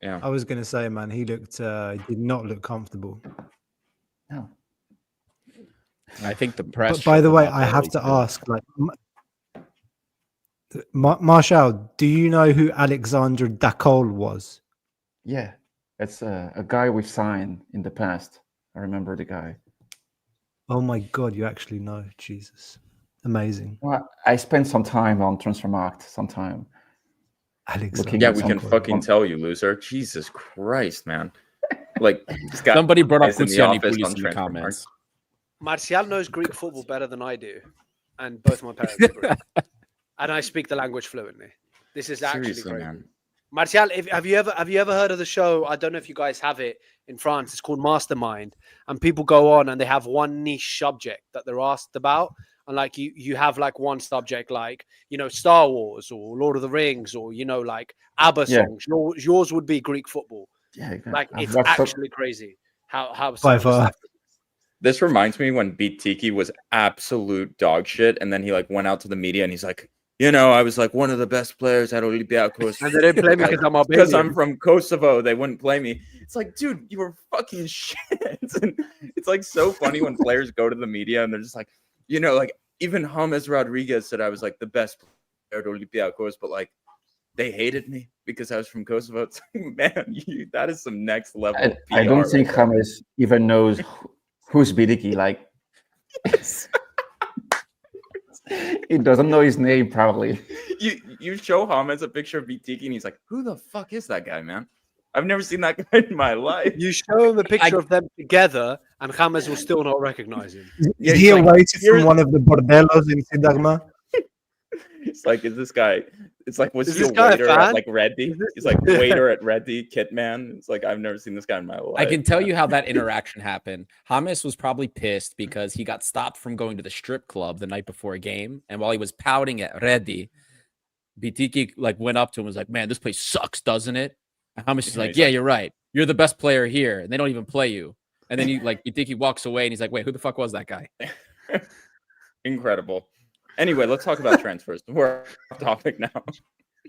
Yeah. I was going to say, man, he did not look comfortable. No. I think the press. But by the shook him way, up I have early, to too. ask, like, Marshall, do you know who Alexander Dacol was? Yeah, it's a guy we've signed in the past. I remember the guy. Oh my God, you actually know. Jesus. Amazing. Well, I spent some time on Transfermarkt, some time. Alexander Yeah, at we some can Dacol. fucking tell you, loser. Jesus Christ, man. Like, this guy Somebody brought up is in the Kutsiani office Poulis on in the transfer comments. Martial knows Greek football better than I do, and both my parents are Greek, and I speak the language fluently. This is actually Seriously, crazy. man. Martial, have you ever heard of the show? I don't know if you guys have it in France. It's called Mastermind, and people go on and they have one niche subject that they're asked about, and like you have like one subject, like Star Wars or Lord of the Rings, or like ABBA Yeah. songs. Yours would be Greek football. Yeah, Like I've it's watched actually crazy how By some of the far. stuff. This reminds me when Beat Tiki was absolute dog shit, and then he like went out to the media and he's like, I was like one of the best players at Olympiacos. And they didn't play me Like, because I'm because Albanian. I'm from Kosovo, they wouldn't play me. It's like, dude, you were fucking shit. And it's like so funny when players go to the media and they're just like, like even James Rodriguez said I was like the best player at Olympiacos, but like they hated me because I was from Kosovo. It's like, man, that is some next level. I PR don't think right there. James even knows who's Bidiki. Like, he doesn't know his name, probably. You show James a picture of Bitiki and he's like, who the fuck is that guy, man? I've never seen that guy in my life. You show him a picture of them together, and James will still not recognize him. Yeah, Is he's he like, awaited "Here's-" from one of the bordellos in Sidagma? It's like, is this guy? It's like, was Is he a this guy a waiter at fan? like Reddy? Is this- He's like waiter at Reddy, Kitman. It's like I've never seen this guy in my life. I can tell man. you how that interaction happened. James was probably pissed because he got stopped from going to the strip club the night before a game, and while he was pouting at Reddy, Bitiki like went up to him and was like, "Man, this place sucks, doesn't it?" And James is Yeah, like, he's "Yeah, like- you're right. You're the best player here, and they don't even play you." And then Bitiki walks away, and he's like, "Wait, who the fuck was that guy?" Incredible. Anyway, let's talk about transfers. We're off topic now.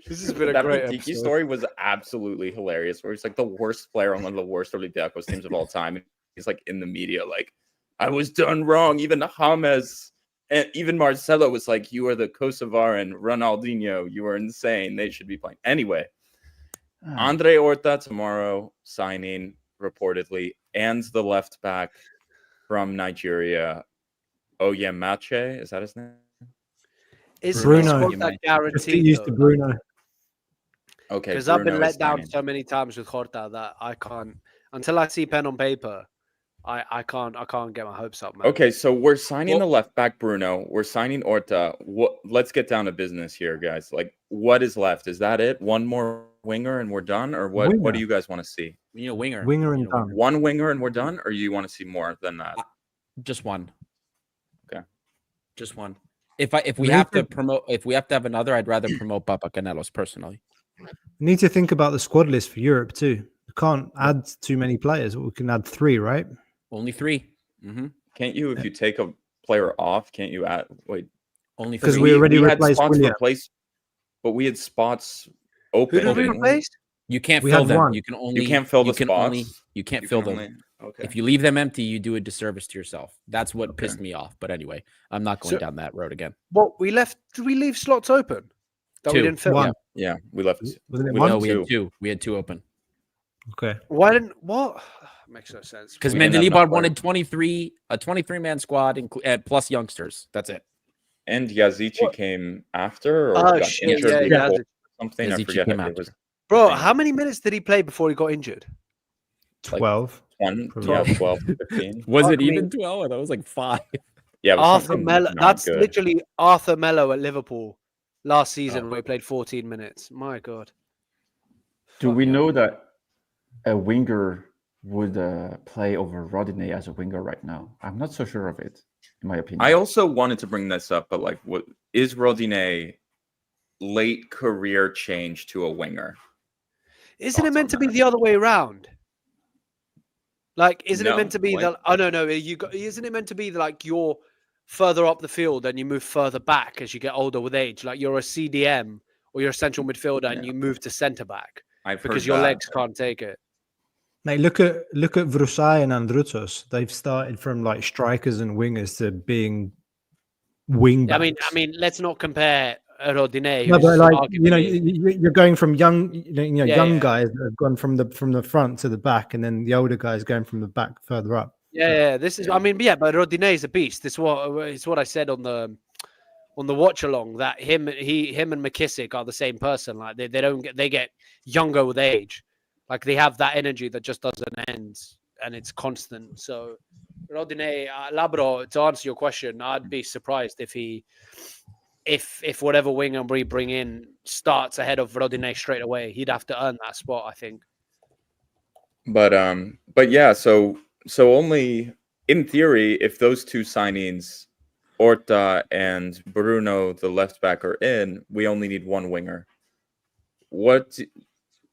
This has been a That great Bitiki episode. story was absolutely hilarious. Where he's like the worst player on one of the worst Olympiacos teams of all time. And he's like in the media, like, I was done wrong. Even James and even Marcelo was like, you are the Kosovaran Ronaldinho. You are insane. They should be playing. Anyway, Andre Horta tomorrow signing reportedly, and the left back from Nigeria, Oyemache. Is that his name? Is Bruno. Horta Just get guaranteed? used to Bruno. Okay, Because I've been Bruno is let down signing. so many times with Horta that I can't until I see pen on paper. I can't get my hopes up, man. Okay, so we're signing Well- the left back Bruno. We're signing Horta. Let's get down to business here, guys. Like, what is left? Is that it? One more winger and we're done, or what? What Winger. do you guys want to see? Winger, Winger and You know, done. One winger and we're done, or you want to see more than that? just one. Okay. Just one. If we We have need to promote, if we have to have another, I'd rather promote Papa Canelos personally. We need to think about the squad list for Europe too. We can't add too many players. We can add 3, right? Only 3. Mm-hmm. Can't you, if you take a player off, can't you add? Wait, Only 'Cause 3. we already had replaced spots William. replaced, but we had spots Who open. did we didn't replace? You can't We fill had them. one. You can only. You can't fill the can spots. Only, you can't You fill can them. only- Okay. If you leave them empty, you do a disservice to yourself. That's what Okay. pissed me off. But anyway, I'm not going So- down that road again. What we left? Did we leave slots open that we 2. didn't fill? One. Yeah, we left. Wasn't it we one? No, left we had 2. 2. We had 2 open Okay. Why didn't what? Makes no sense. because We didn't have enough Mendilibar players. wanted 23, a 23-man squad, plus youngsters. That's it. And Yazici What? came after, or Oh got shit! injured Yeah, before yeah. something. I Yazici forget. came It was after. Bro, how many minutes did he play before he got injured? 12. 1, Probably. 12, 15. Was Fuck it me. even 12? I thought it was like 5. Yeah, it was Arthur something Mello. not That's good. literally Arthur Mello at Liverpool last season, Oh. where he played 14 minutes. My God. Do we Fucking know hell. that a winger would play over Rodinei as a winger right now? I'm not so sure of it, in my opinion. I also wanted to bring this up, but like, what is Rodinei late career change to a winger? Isn't it Thoughts meant on to be that? the other way around? Like, isn't it No, meant to be like- the? Oh no, isn't it meant to be like you're further up the field and you move further back as you get older with age? Like you're a CDM or you're a central midfielder and Yeah. you move to centre back I've because heard your that. legs can't take it. Like look at Vrusai and Andrutos. They've started from like strikers and wingers to being wing I backs. mean, let's not compare Rodinei. No, but Who's like arguably, you're going from young, Yeah, young yeah. guys that have gone from the front to the back, and then the older guys going from the back further up. Yeah, this is. I mean, yeah, but Rodinei is a beast. It's what I said on the watch along, that him and McKissick are the same person. Like they get younger with age. Like they have that energy that just doesn't end and it's constant. So Rodinei, Labro, to answer your question, I'd be surprised if whatever winger we bring in starts ahead of Rodinei straight away. He'd have to earn that spot, I think. But yeah, so only in theory, if those two signings, Horta and Bruno, the left back, are in, we only need one winger. What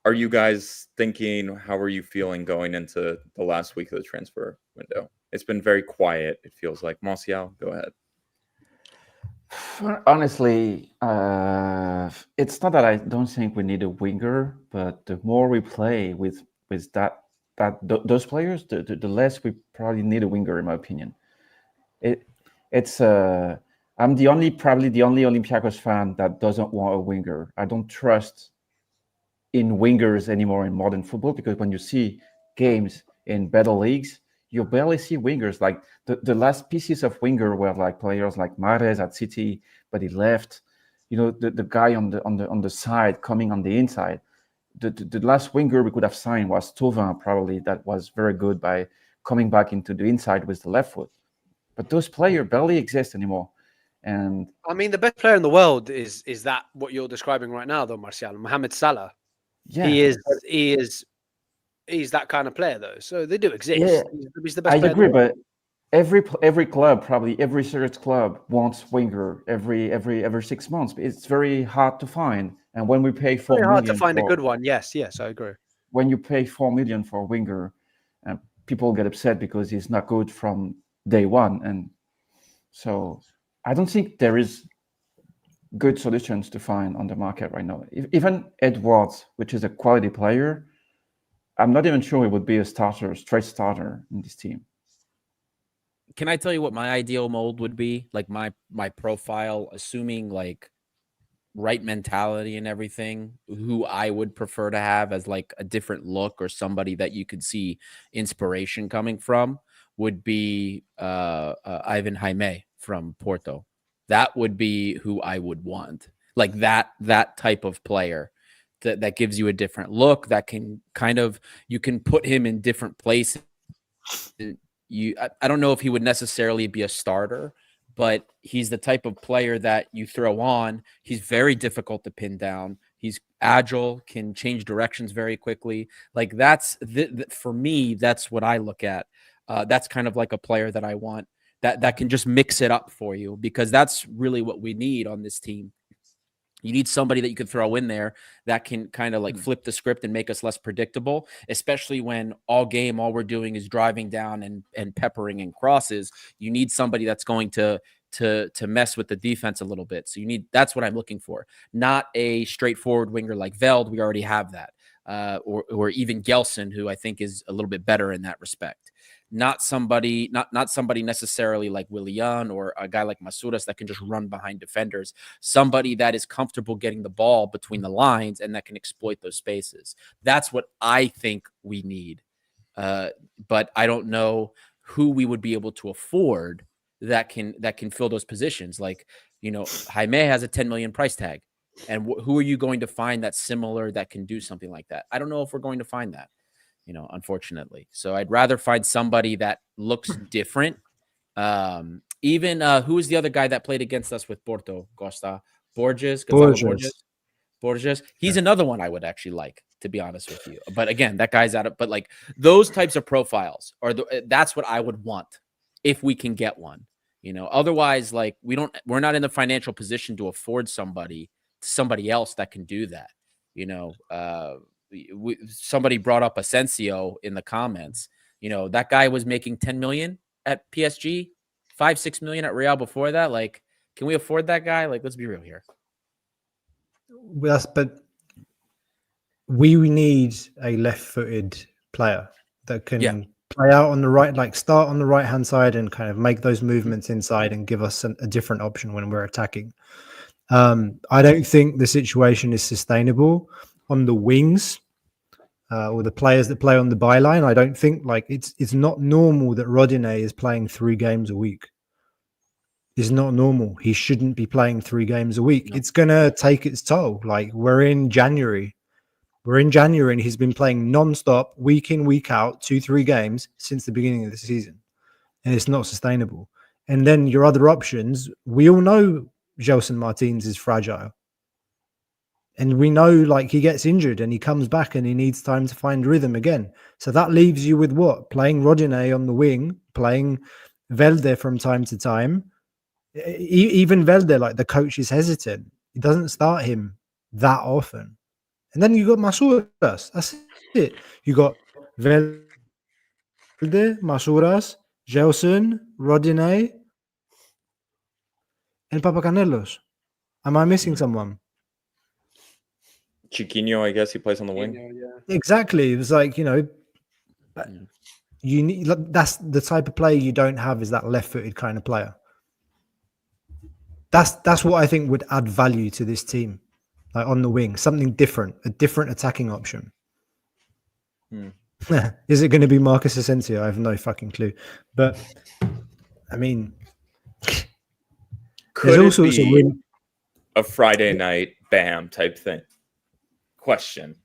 are you guys thinking? How are you feeling going into the last week of the transfer window? It's been very quiet, it feels like. Martial, go ahead. Honestly, it's not that I don't think we need a winger, but the more we play with those players, the less we probably need a winger, in my opinion. I'm probably the only Olympiacos fan that doesn't want a winger. I don't trust in wingers anymore in modern football, because when you see games in better leagues, you barely see wingers. Like the last pieces of winger were like players like Mahrez at City, but he left. The guy on the side coming on the inside. The last winger we could have signed was Thauvin, probably, that was very good by coming back into the inside with the left foot. But those players barely exist anymore. And I mean, the best player in the world is that what you're describing right now, though, Martial? Mohamed Salah. yeah, He's that kind of player, though. So they do exist. Yeah, He's the best I player agree, in the world. but every club, probably every serious club, wants winger every 6 months. It's very hard to find, and when we pay Very 4 hard to million find a for good one. Yes, I agree. when you pay 4 million for a winger, people get upset because he's not good from day one, and so I don't think there is good solutions to find on the market right now. Even Edwards, which is a quality player, I'm not even sure he would be a straight starter in this team. Can I tell you what my ideal mold would be? Like my profile, assuming like right mentality and everything, who I would prefer to have as like a different look or somebody that you could see inspiration coming from would be Ivan Jaime from Porto. That would be who I would want. Like that type of player that gives you a different look, that can kind of, you can put him in different places. I don't know if he would necessarily be a starter, but he's the type of player that you throw on. He's very difficult to pin down. He's agile, can change directions very quickly. Like that's for me, that's what I look at. That's kind of like a player that I want, that can just mix it up for you, because that's really what we need on this team. You need somebody that you can throw in there that can kind of like flip the script and make us less predictable, especially when all we're doing is driving down and peppering and crosses. You need somebody that's going to mess with the defense a little bit. So that's what I'm looking for. Not a straightforward winger like Veld. We already have that. Or even Gelson, who I think is a little bit better in that respect. Not somebody necessarily like Willian or a guy like Masuras that can just run behind defenders. Somebody that is comfortable getting the ball between the lines and that can exploit those spaces. That's what I think we need. But I don't know who we would be able to afford that can fill those positions. Like, Jaime has a 10 million price tag. And who are you going to find that's similar that can do something like that? I don't know if we're going to find that, unfortunately. So I'd rather find somebody that looks different. Even who is the other guy that played against us with Porto, Costa? Gonzalo Borges. He's another one I would actually like, to be honest with you. But again, that guy's out of, but like those types of profiles that's what I would want if we can get one. Otherwise, like we're not in the financial position to afford somebody else that can do that. Somebody brought up Asensio in the comments. That guy was making 10 million at PSG, 5-6 million at Real before that. Like, can we afford that guy? Like, let's be real here. Yes, but we need a left-footed player. that can play out on the right, like start on the right hand side and kind of make those movements inside and give us a different option when we're attacking. I don't think the situation is sustainable on the wings or the players that play on the byline. I don't think like it's not normal that Rodinei is playing 3 games a week. It's not normal. He shouldn't be playing 3 games a week. No. It's gonna take its toll. Like we're in January. And he's been playing non-stop, week in, week out, 2-3 games since the beginning of the season. And it's not sustainable. And then your other options, we all know Gelson Martins is fragile. And we know like he gets injured and he comes back and he needs time to find rhythm again. So that leaves you with what? Playing Rodinei on the wing, playing Velde from time to time. Even Velde, like the coach is hesitant. He doesn't start him that often. And then you got Masouras. That's it. You got Velde, Masouras, Gelson, Rodinei, and Papacanelos. Am I missing someone? Chiquinho, I guess he plays on the wing. Yeah. Exactly. It was like, you need that's the type of player you don't have is that left-footed kind of player. That's what I think would add value to this team. Like on the wing, something different, a different attacking option. Is it going to be Marcus Asensio? I have no fucking clue. But I mean, Could all it sorts of be a Friday night bam type thing? Question.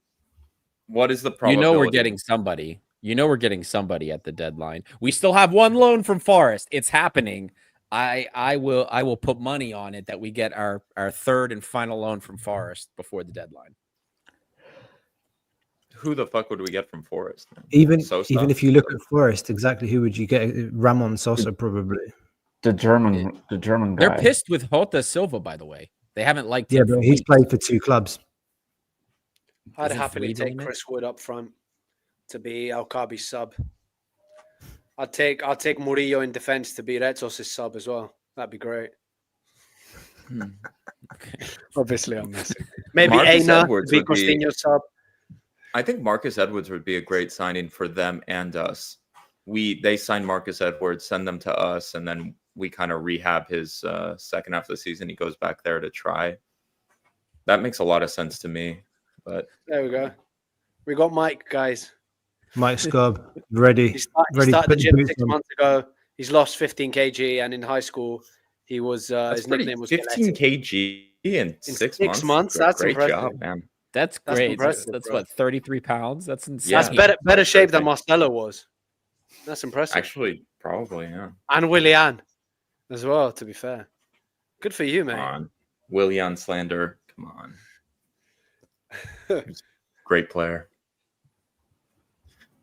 What is the probability? We're getting somebody. We're getting somebody at the deadline. We still have 1 loan from Forest. It's happening. I will put money on it that we get our 3rd and final loan from Forest before the deadline. Who the fuck would we get from Forest? even Sosa? even if you look at Forest, exactly who would you get? Ramon Sosa probably. The German guy. They're pissed with Jota Silva, by the way. They haven't liked Yeah, him. but for he's weeks. played for 2 clubs. I'd Isn't happily 3 the take limit? Chris Wood up front to be Alcabi's sub. I'll take Murillo in defense to be Retzos' sub as well. That'd be great. Okay. Obviously, I'm messing. Maybe Marcus Aina Edwards to be would be- Coutinho's sub. I think Marcus Edwards would be a great signing for them and us. They sign Marcus Edwards, send them to us, and then we kind of rehab his second half of the season. He goes back there to try. That makes a lot of sense to me. But There we go. We got Mike, guys. Mike Scobb, ready. He ready to started the put gym boots 6 on. months ago. He's lost 15 kg, and in high school, he was that's his pretty, nickname was 15 Gillette. kg in 6 6 months. months, that's great impressive. job, man. That's That's great. impressive, That's bro. what, 33 pounds? That's insane. Yeah. That's better shape than thing. Marcelo was. That's impressive. Actually, probably, yeah. And Willian as well, to be fair. Good for you, Come mate. on. Willian slander. Come on. He's a great player.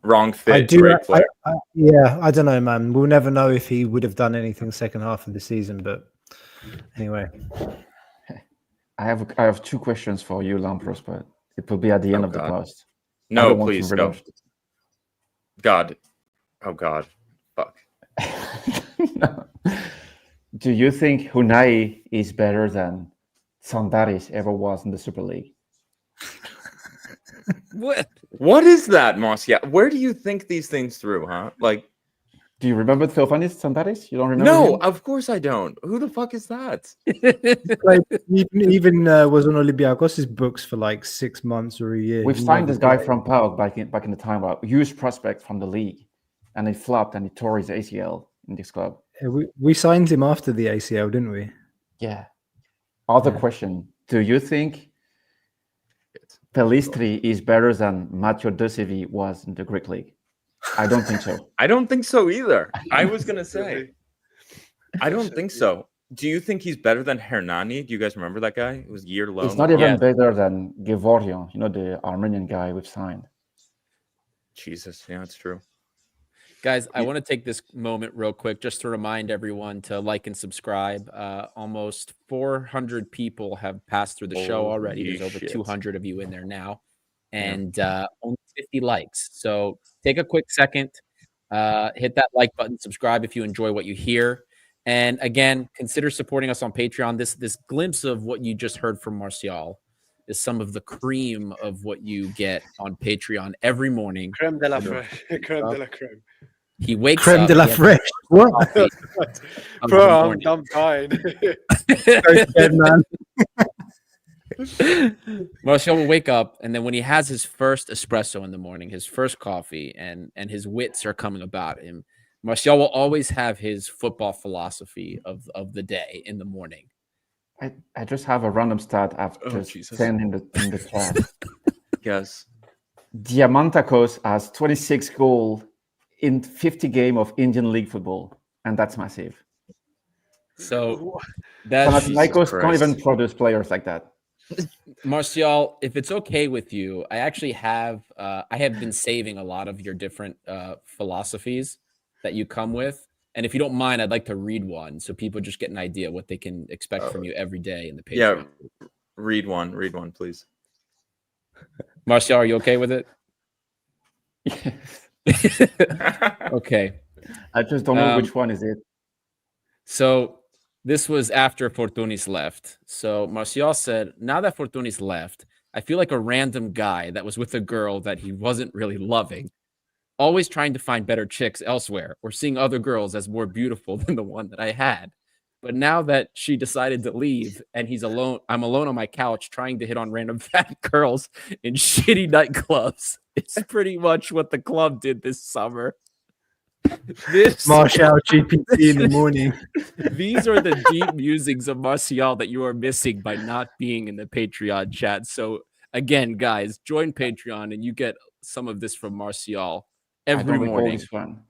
Wrong fit, great player. Yeah, I don't know, man. We'll never know if he would have done anything second half of the season. But anyway, I have 2 questions for you, Lampros, but it will be at the end Oh, of the God. post. I No, don't want to please go. revenge- God. Oh, God. Fuck. No. Do you think Unai is better than Sandaris ever was in the Super League? What is that, Moss? Yeah. Where do you think these things through, huh? Like, Do you remember Theophanis Sandaris? You don't remember? no, him? of course I don't. Who the fuck is that? like, even was on Olympiacos' books for like 6 months or a year. We've He signed never this guy played. from PAOK back in the time, a huge prospect from the league, and he flopped and he tore his ACL in this club. Yeah, we signed him after the ACL, didn't we? Yeah. Other Yeah. question: do you think Pelistri is better than Matteo Dosevi was in the Greek league? I don't think so. I don't think so either. I was going to say. I don't think so. Do you think he's better than Hernani? Do you guys remember that guy? It was year low. It's not even Yeah. better than Gevorian, the Armenian guy we've signed. Jesus. Yeah, it's true. Guys, I want to take this moment real quick just to remind everyone to like and subscribe. Almost 400 people have passed through the show already. Holy There's over shit. 200 of you in there now, and only 50 likes. So take a quick second, hit that like button, subscribe if you enjoy what you hear. And again, consider supporting us on Patreon. This glimpse of what you just heard from Martial is some of the cream of what you get on Patreon every morning. Creme de la fresh. Creme de la creme. He wakes Creme up. de la he has fresh. What? coffee of the Bro, morning. I'm dying. Go to bed, man. Martial will wake up, and then when he has his first espresso in the morning, his first coffee, and his wits are coming about him, Martial will always have his football philosophy of the day in the morning. I just have a random stat I've Oh, just Jesus. sent in the chat. Yes. Diamantakos has 26 goals in 50 games of Indian league football, and that's massive. So that's Panathinaikos can't Christ. even produce players like that. Martial, if it's okay with you, I actually have I have been saving a lot of your different philosophies that you come with. And if you don't mind, I'd like to read one so people just get an idea what they can expect from you every day in the Patreon. Yeah, read one, please. Martial, are you okay with it? Yes. Okay. I just don't know which one is it. So this was after Fortunis left. So Martial said, now that Fortunis left, I feel like a random guy that was with a girl that he wasn't really loving, always trying to find better chicks elsewhere or seeing other girls as more beautiful than the one that I had. But now that she decided to leave and he's alone, I'm alone on my couch trying to hit on random fat girls in shitty nightclubs. It's pretty much what the club did this summer. This Martial GPT in the morning. These are the deep musings of Martial that you are missing by not being in the Patreon chat. So again, guys, join Patreon and you get some of this from Martial every I don't recall morning. this one.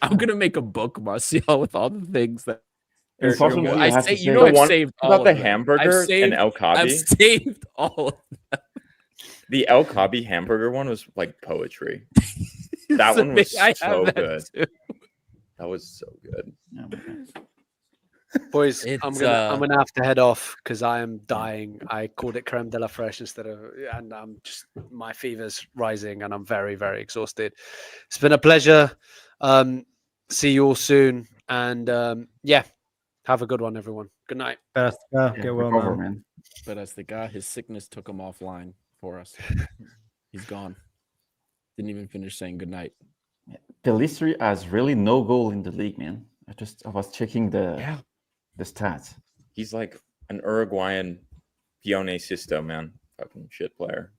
I'm gonna make a book, Martial, with all the things that. Unfortunately, I have to You say know, The I've one saved all about the of them. hamburger I've saved, and El I've Kabi. saved all of them. The El Kabi hamburger one was like poetry. That one was I have so that good. too. That was so good. Oh my God. Boys, I'm It's, gonna have to head off because I am dying. I called it creme de la fresh instead of, and I'm just, my fever's rising and I'm very, very exhausted. It's been a pleasure. See you all soon, and yeah, have a good one, everyone. Good night. Best. Yeah, Get well, recover, man. man. But as the guy, his sickness took him offline for us. He's gone. Didn't even finish saying goodnight. Pelistri has really no goal in the league, man. I was checking the stats. He's like an Uruguayan Pione Sisto, man. Fucking shit player.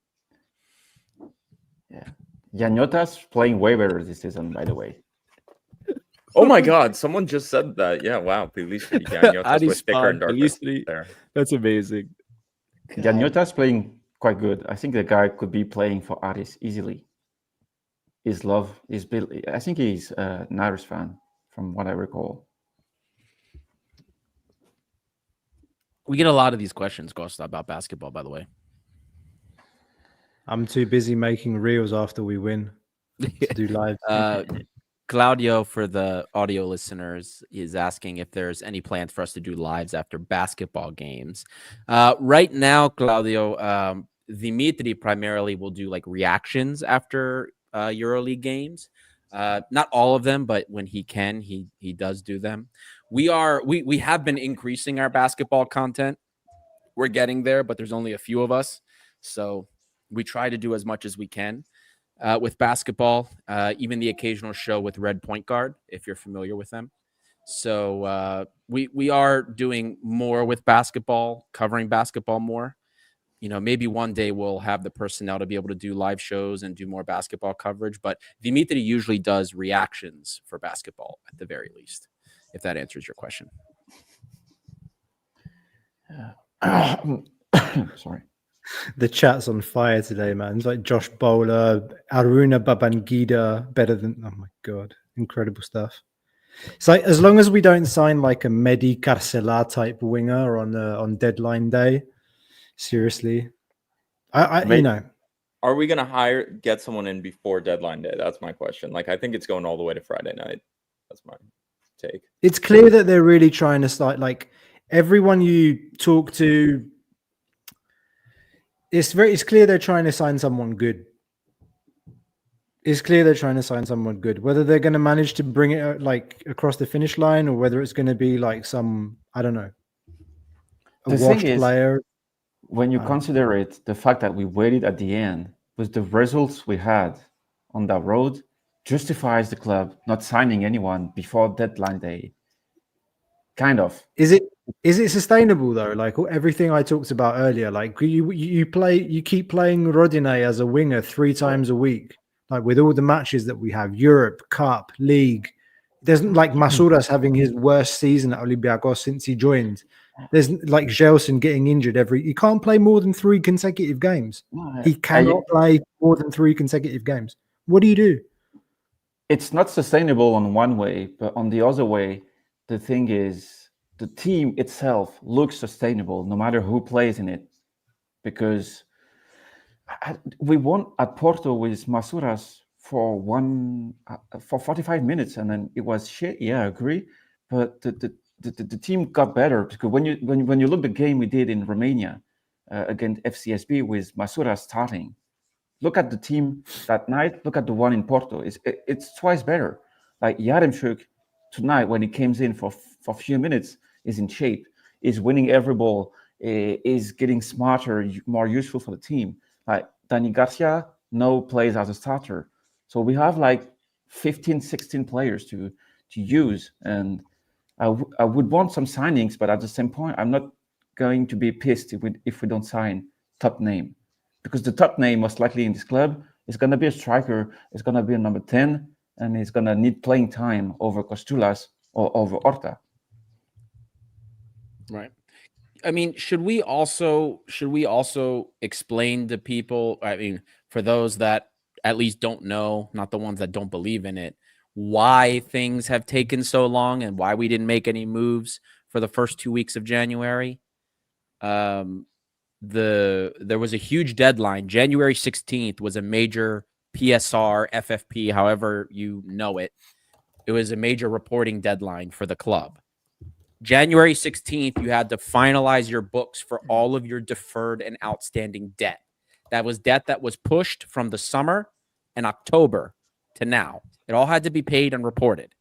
Yeah. Llanota's playing way better this season, by the way. Oh my God! Someone just said that. Yeah, wow. Pelistri, Llanotas with thicker and darker Pelistri. there. That's amazing. Llanota's playing quite good. I think the guy could be playing for Aris easily. I think he's an Irish fan, from what I recall. We get a lot of these questions, Costa, about basketball, by the way. I'm too busy making reels after we win to do live. Claudio, for the audio listeners, is asking if there's any plans for us to do lives after basketball games. Right now, Claudio, Dimitri primarily will do like reactions after EuroLeague games. Not all of them, but when he can, he does do them. We have been increasing our basketball content. We're getting there, but there's only a few of us, so we try to do as much as we can. With basketball, even the occasional show with Red Point Guard, if you're familiar with them. So we are doing more with basketball, covering basketball more. You know, maybe one day we'll have the personnel to be able to do live shows and do more basketball coverage. But Dimitri usually does reactions for basketball at the very least, if that answers your question. Sorry. The chat's on fire today, man. It's like Josh Bowler, Aruna Babangida, better than, oh my God, incredible stuff. It's like, as long as we don't sign like a Mehdi Carcela type winger on deadline day, seriously, you know. Are we gonna get someone in before deadline day? That's my question. Like, I think it's going all the way to Friday night. That's my take. It's clear that they're really trying to start, like, everyone you talk to, it's clear they're trying to sign someone good. It's clear they're trying to sign someone good. Whether they're going to manage to bring it like across the finish line, or whether it's going to be like some, I don't know, a The washed thing is, player. when you consider it, the fact that we waited at the end with the results we had on that road justifies the club not signing anyone before deadline day. Kind of. Is it sustainable though? Like everything I talked about earlier, like you keep playing Rodinei as a winger 3 times a week, like with all the matches that we have, Europe, Cup, League. There's like Masouras having his worst season at Olympiacos since he joined. There's like Gelson getting injured he can't play more than 3 consecutive games. He cannot play more than 3 consecutive games. What do you do? It's not sustainable on one way, but on the other way, the thing is the team itself looks sustainable no matter who plays in it, because we won at Porto with Masouras for 45 minutes, and then it was shit. Yeah, I agree, but the team got better, because when you look the game we did in Romania against FCSB with Masouras starting, look at the team that night, look at the one in Porto. It's twice better. Like Yaremchuk tonight, when he comes in for a few minutes, is in shape, is winning every ball, is getting smarter, more useful for the team. Like Dani Garcia now plays as a starter. So we have like 15, 16 players to use. And I would want some signings, but at the same point, I'm not going to be pissed if we don't sign top name. Because the top name most likely in this club is going to be a striker, it's going to be a number 10, and it's going to need playing time over Costulas or over Horta. Right. I mean, should we also explain to people, I mean, for those that at least don't know, not the ones that don't believe in it, why things have taken so long and why we didn't make any moves for the first 2 weeks of January? There was a huge deadline. January 16th was a major PSR, FFP, however you know it. It was a major reporting deadline for the club. January 16th, you had to finalize your books for all of your deferred and outstanding debt. That was debt that was pushed from the summer and October to now. It all had to be paid and reported.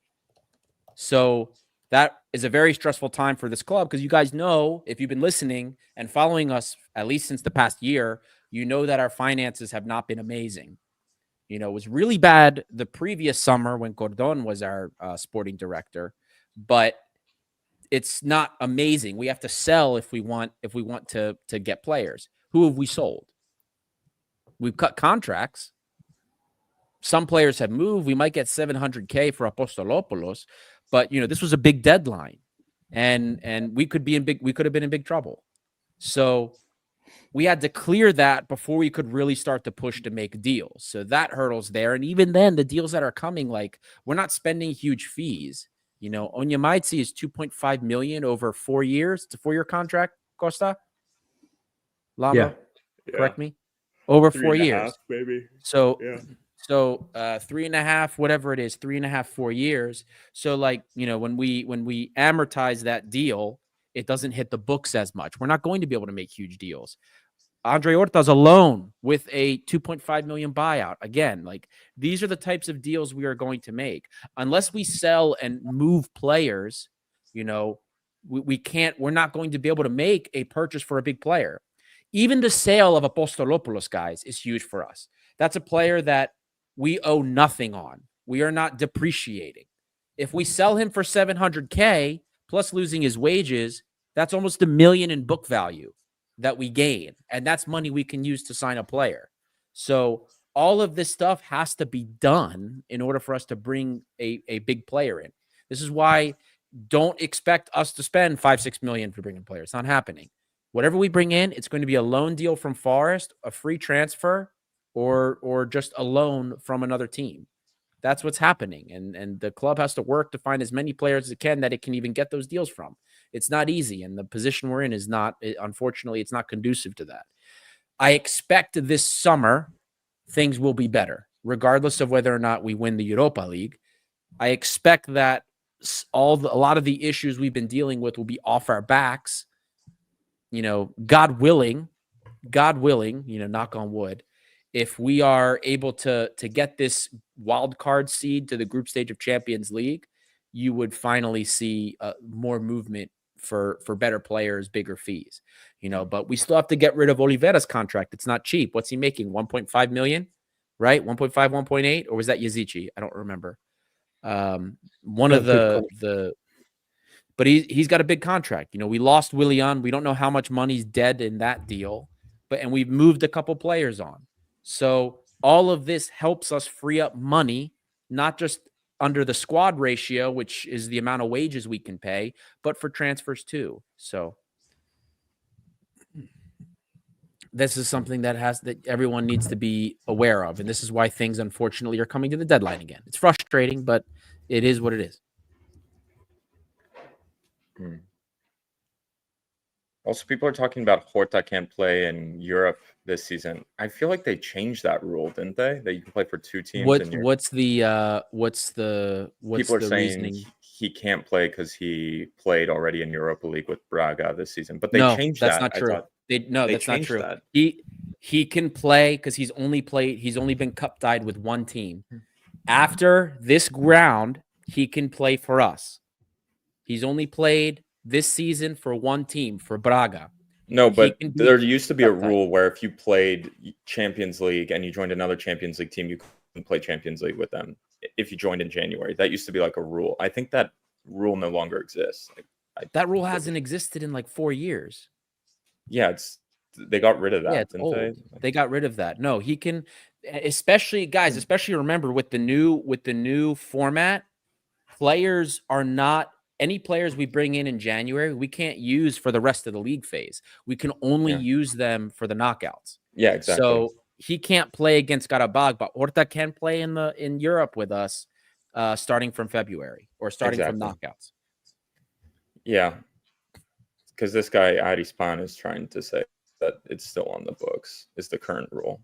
So that is a very stressful time for this club, because you guys know, if you've been listening and following us at least since the past year, you know that our finances have not been amazing. You know, it was really bad the previous summer when Cordon was our sporting director, but it's not amazing. We have to sell if we want to get players. Who have we sold? We've cut contracts. Some players have moved. We might get $700K for Apostolopoulos, but you know, this was a big deadline, and we could have been in big trouble. So we had to clear that before we could really start to push to make deals. So that hurdle's there. And even then, the deals that are coming, like, we're not spending huge fees. You know, Onyemaitsi is 2.5 million over 4 years. It's a 4-year contract, Costa. Lama, correct me. Over 4 years, maybe. So 3.5, whatever it is, 3.5, 4 years. So, like, you know, when we amortize that deal, it doesn't hit the books as much. We're not going to be able to make huge deals. Andre Horta's alone with a 2.5 million buyout. Again, like, these are the types of deals we are going to make. Unless we sell and move players, you know, we're not going to be able to make a purchase for a big player. Even the sale of Apostolopoulos, guys, is huge for us. That's a player that we owe nothing on. We are not depreciating. If we sell him for $700K plus losing his wages, that's almost $1 million in book value that we gain. And that's money we can use to sign a player. So all of this stuff has to be done in order for us to bring a big player in. This is why don't expect us to spend $5-6 million for bringing players. It's not happening. Whatever we bring in, it's going to be a loan deal from Forest, a free transfer, or just a loan from another team. That's what's happening. And the club has to work to find as many players as it can that it can even get those deals from. It's not easy. And the position we're in is not, unfortunately, it's not conducive to that. I expect this summer things will be better, regardless of whether or not we win the Europa League. I expect that a lot of the issues we've been dealing with will be off our backs. You know, God willing, you know, knock on wood, if we are able to get this wild card seed to the group stage of Champions League, you would finally see more movement for better players, bigger fees, but we still have to get rid of Oliveira's contract. It's not cheap. What's he making? 1.5 million, right? 1.5, 1.8, or was that Yazici? I don't remember. One of but he's got a big contract. We lost Willian. We don't know how much money's dead in that deal, and we've moved a couple players on. So all of this helps us free up money, not just under the squad ratio, which is the amount of wages we can pay, but for transfers too. So this is something that everyone needs to be aware of. And this is why things, unfortunately, are coming to the deadline again. It's frustrating, but it is what it is. Also, people are talking about Horta can't play in Europe this season. I feel like they changed that rule, didn't they? That you can play for two teams. What's the people are saying reasoning? He can't play because he played already in Europa League with Braga this season. But they changed that's that. not true. That's not true. That. He can play because he's only been cup tied with one team. After this round, he can play for us. He's only played this season for one team, for Braga. No, but there used to be a rule where if you played Champions League and you joined another Champions League team, you couldn't play Champions League with them if you joined in January. That used to be like a rule. I think that rule no longer exists. That rule hasn't existed in like 4 years. Yeah, they got rid of that, it's didn't old. they? They got rid of that. No, he can, especially remember with the new format, players are not. Any players we bring in January, we can't use for the rest of the league phase. We can only use them for the knockouts. Yeah, exactly. So he can't play against Karabakh, but Horta can play in Europe with us starting from February or starting from knockouts. Yeah, because this guy Arispan is trying to say that it's still on the books. Is the current rule?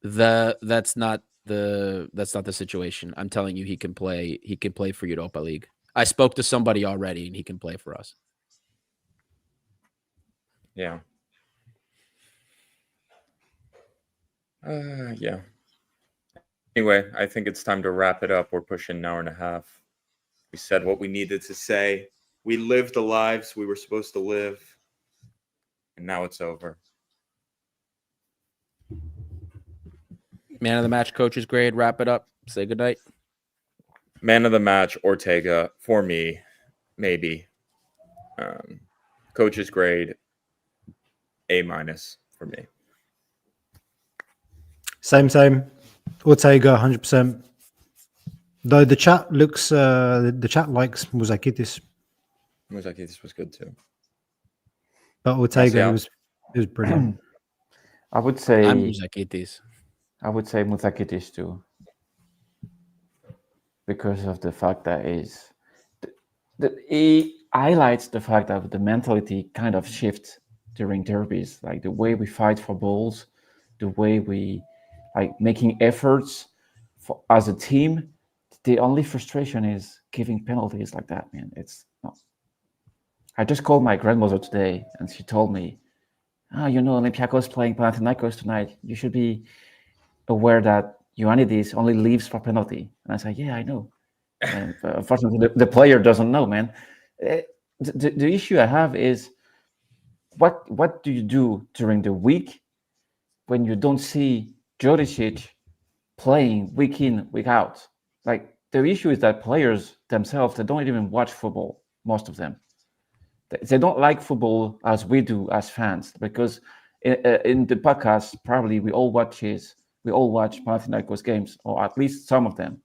That's not the situation. I'm telling you, he can play. He can play for Europa League. I spoke to somebody already, and he can play for us. Yeah. Yeah. Anyway, I think it's time to wrap it up. We're pushing an hour and a half. We said what we needed to say. We lived the lives we were supposed to live. And now it's over. Man of the match, coach's grade. Wrap it up. Say goodnight. Man of the match, Ortega, for me, maybe. Coach's grade, A- for me. Same. Ortega, 100%. Though the chat looks, the chat likes Mouzakitis. Mouzakitis was good too. But Ortega, it was brilliant. I would say Mouzakitis. I would say Mouzakitis too, because of the fact that he highlights the fact that the mentality kind of shifts during derbies, like the way we fight for balls, the way we like making efforts as a team. The only frustration is giving penalties like that, man. It's not. I just called my grandmother today, and she told me, Olympiacos playing Panathinaikos tonight. You should be aware that Ioannidis only leaves for penalty. And I said, yeah, I know. And unfortunately, the player doesn't know, man. The issue I have is what do you do during the week when you don't see Juricic playing week in, week out? Like, the issue is that players themselves, they don't even watch football, most of them. They don't like football as we do as fans, because in the podcast, probably we all watch Panathinaikos games, or at least some of them.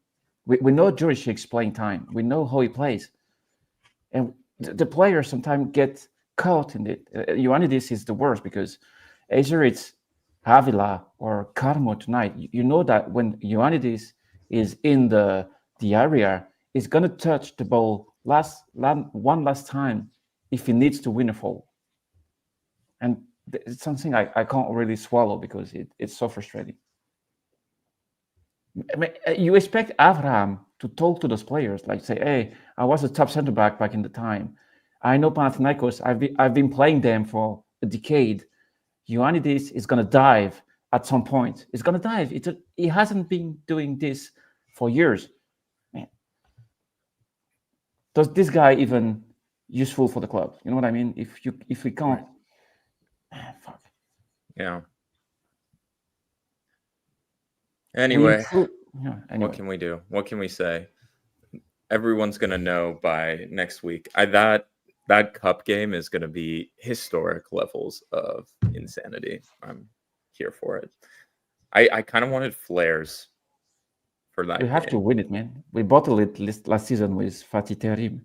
We know Juricic's playing time. We know how he plays. And the players sometimes get caught in it. Ioannidis is the worst, because either it's Avila or Carmo tonight. You know that when Ioannidis is in the area, he's going to touch the ball one last time if he needs to win a foul. And it's something I can't really swallow, because it's so frustrating. I mean, you expect Abraham to talk to those players, like say, hey, I was a top center back in the time. I know Panathinaikos, I've been playing them for a decade. Ioannidis is going to dive at some point. He's going to dive. He hasn't been doing this for years. Man. Does this guy even useful for the club. You know what I mean? If we can't, fuck. Yeah. We Anyway, improve- yeah, anyway. what can we do? What can we say? Everyone's gonna know by next week. That cup game is gonna be historic levels of insanity. I'm here for it. I kind of wanted flares for that We have to game. win it, man. We bottled it last season with Fatih Terim.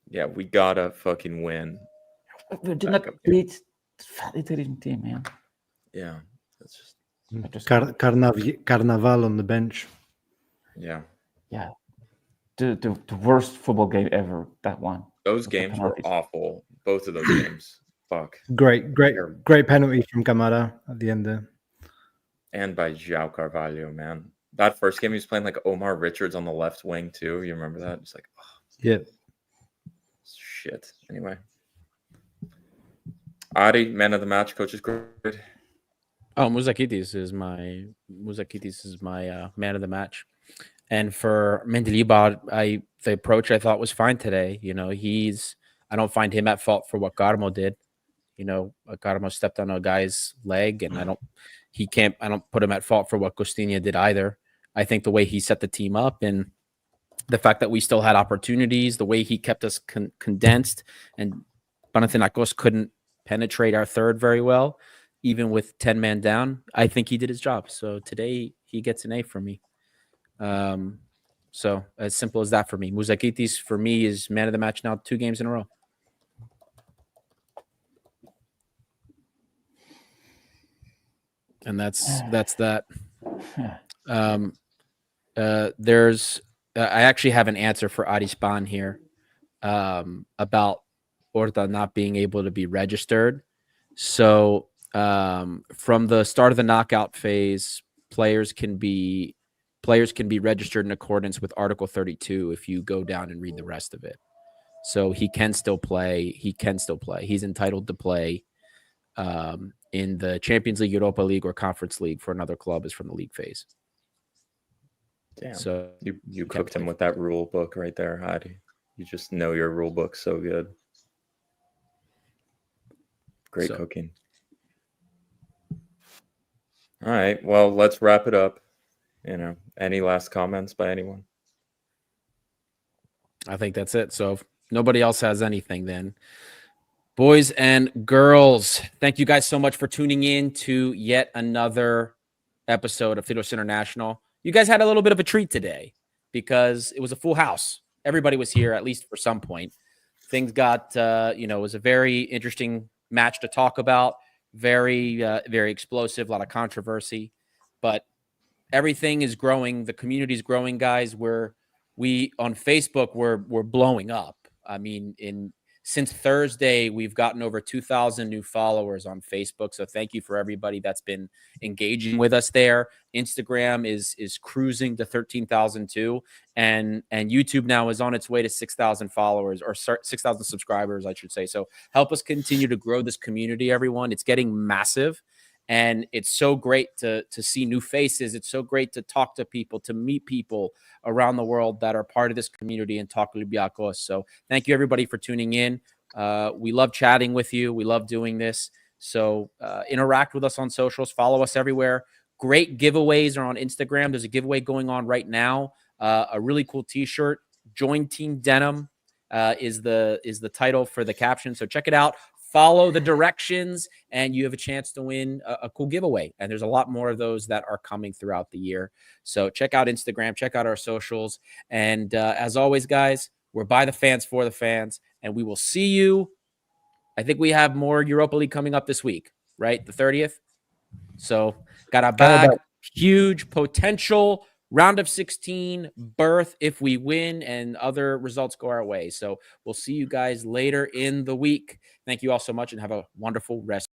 Yeah, we gotta fucking win. We did That not cup game. beat Fatih Terim team, man. Yeah, that's just Carnaval on the bench. yeah. Yeah. The worst football game ever, that one. Those With the games were penalties. awful. Both of those games. Fuck. Great penalty from Kamara at the end there. And by João Carvalho, man. That first game he was playing like Omar Richards on the left wing too. You remember that? It's like, oh, Yeah. shit. Anyway. Adi, man of the match, coach's grade. Oh, Muzakitis is my man of the match. And for Mendilibar, the approach I thought was fine today. You know, I don't find him at fault for what Garmo did. You know, Garmo stepped on a guy's leg, and I don't put him at fault for what Costinha did either. I think the way he set the team up and the fact that we still had opportunities, the way he kept us condensed, and Panathinaikos couldn't penetrate our third very well, even with 10 man down, I think he did his job. So today he gets an A from me. So as simple as that for me. Muzakitis for me is man of the match now 2 games in a row. And that's that. I actually have an answer for Arispan here about Horta not being able to be registered. So from the start of the knockout phase, players can be registered in accordance with Article 32 if you go down and read the rest of it. So he can still play. He's entitled to play in the Champions League, Europa League, or Conference League for another club is from the league phase. Damn. So you cooked him with that rule book right there, Heidi. You just know your rule book so good. Great cooking. All right. Well, let's wrap it up. You know, any last comments by anyone? I think that's it. So if nobody else has anything, then boys and girls, thank you guys so much for tuning in to yet another episode of Filos International. You guys had a little bit of a treat today because it was a full house. Everybody was here, at least for some point. Things got, it was a very interesting match to talk about. Very, very explosive, a lot of controversy, but everything is growing. The community is growing, guys. We on Facebook, we're blowing up. I mean, since Thursday, we've gotten over 2,000 new followers on Facebook. So thank you for everybody that's been engaging with us there. Instagram is cruising to 13,000 too. And YouTube now is on its way to 6,000 followers, or 6,000 subscribers, I should say. So help us continue to grow this community, everyone. It's getting massive. And it's so great to see new faces. It's so great to talk to people, to meet people around the world that are part of this community and talk Olympiacos. So thank you, everybody, for tuning in. We love chatting with you. We love doing this. So interact with us on socials. Follow us everywhere. Great giveaways are on Instagram. There's a giveaway going on right now. A really cool T-shirt. Join Team Denim is the title for the caption. So check it out. Follow the directions, and you have a chance to win a cool giveaway. And there's a lot more of those that are coming throughout the year. So check out Instagram, check out our socials. And as always, guys, we're by the fans, for the fans. And we will see you. I think we have more Europa League coming up this week, right? The 30th. So got a bag, huge potential round of 16 berth if we win and other results go our way. So we'll see you guys later in the week. Thank you all so much and have a wonderful rest.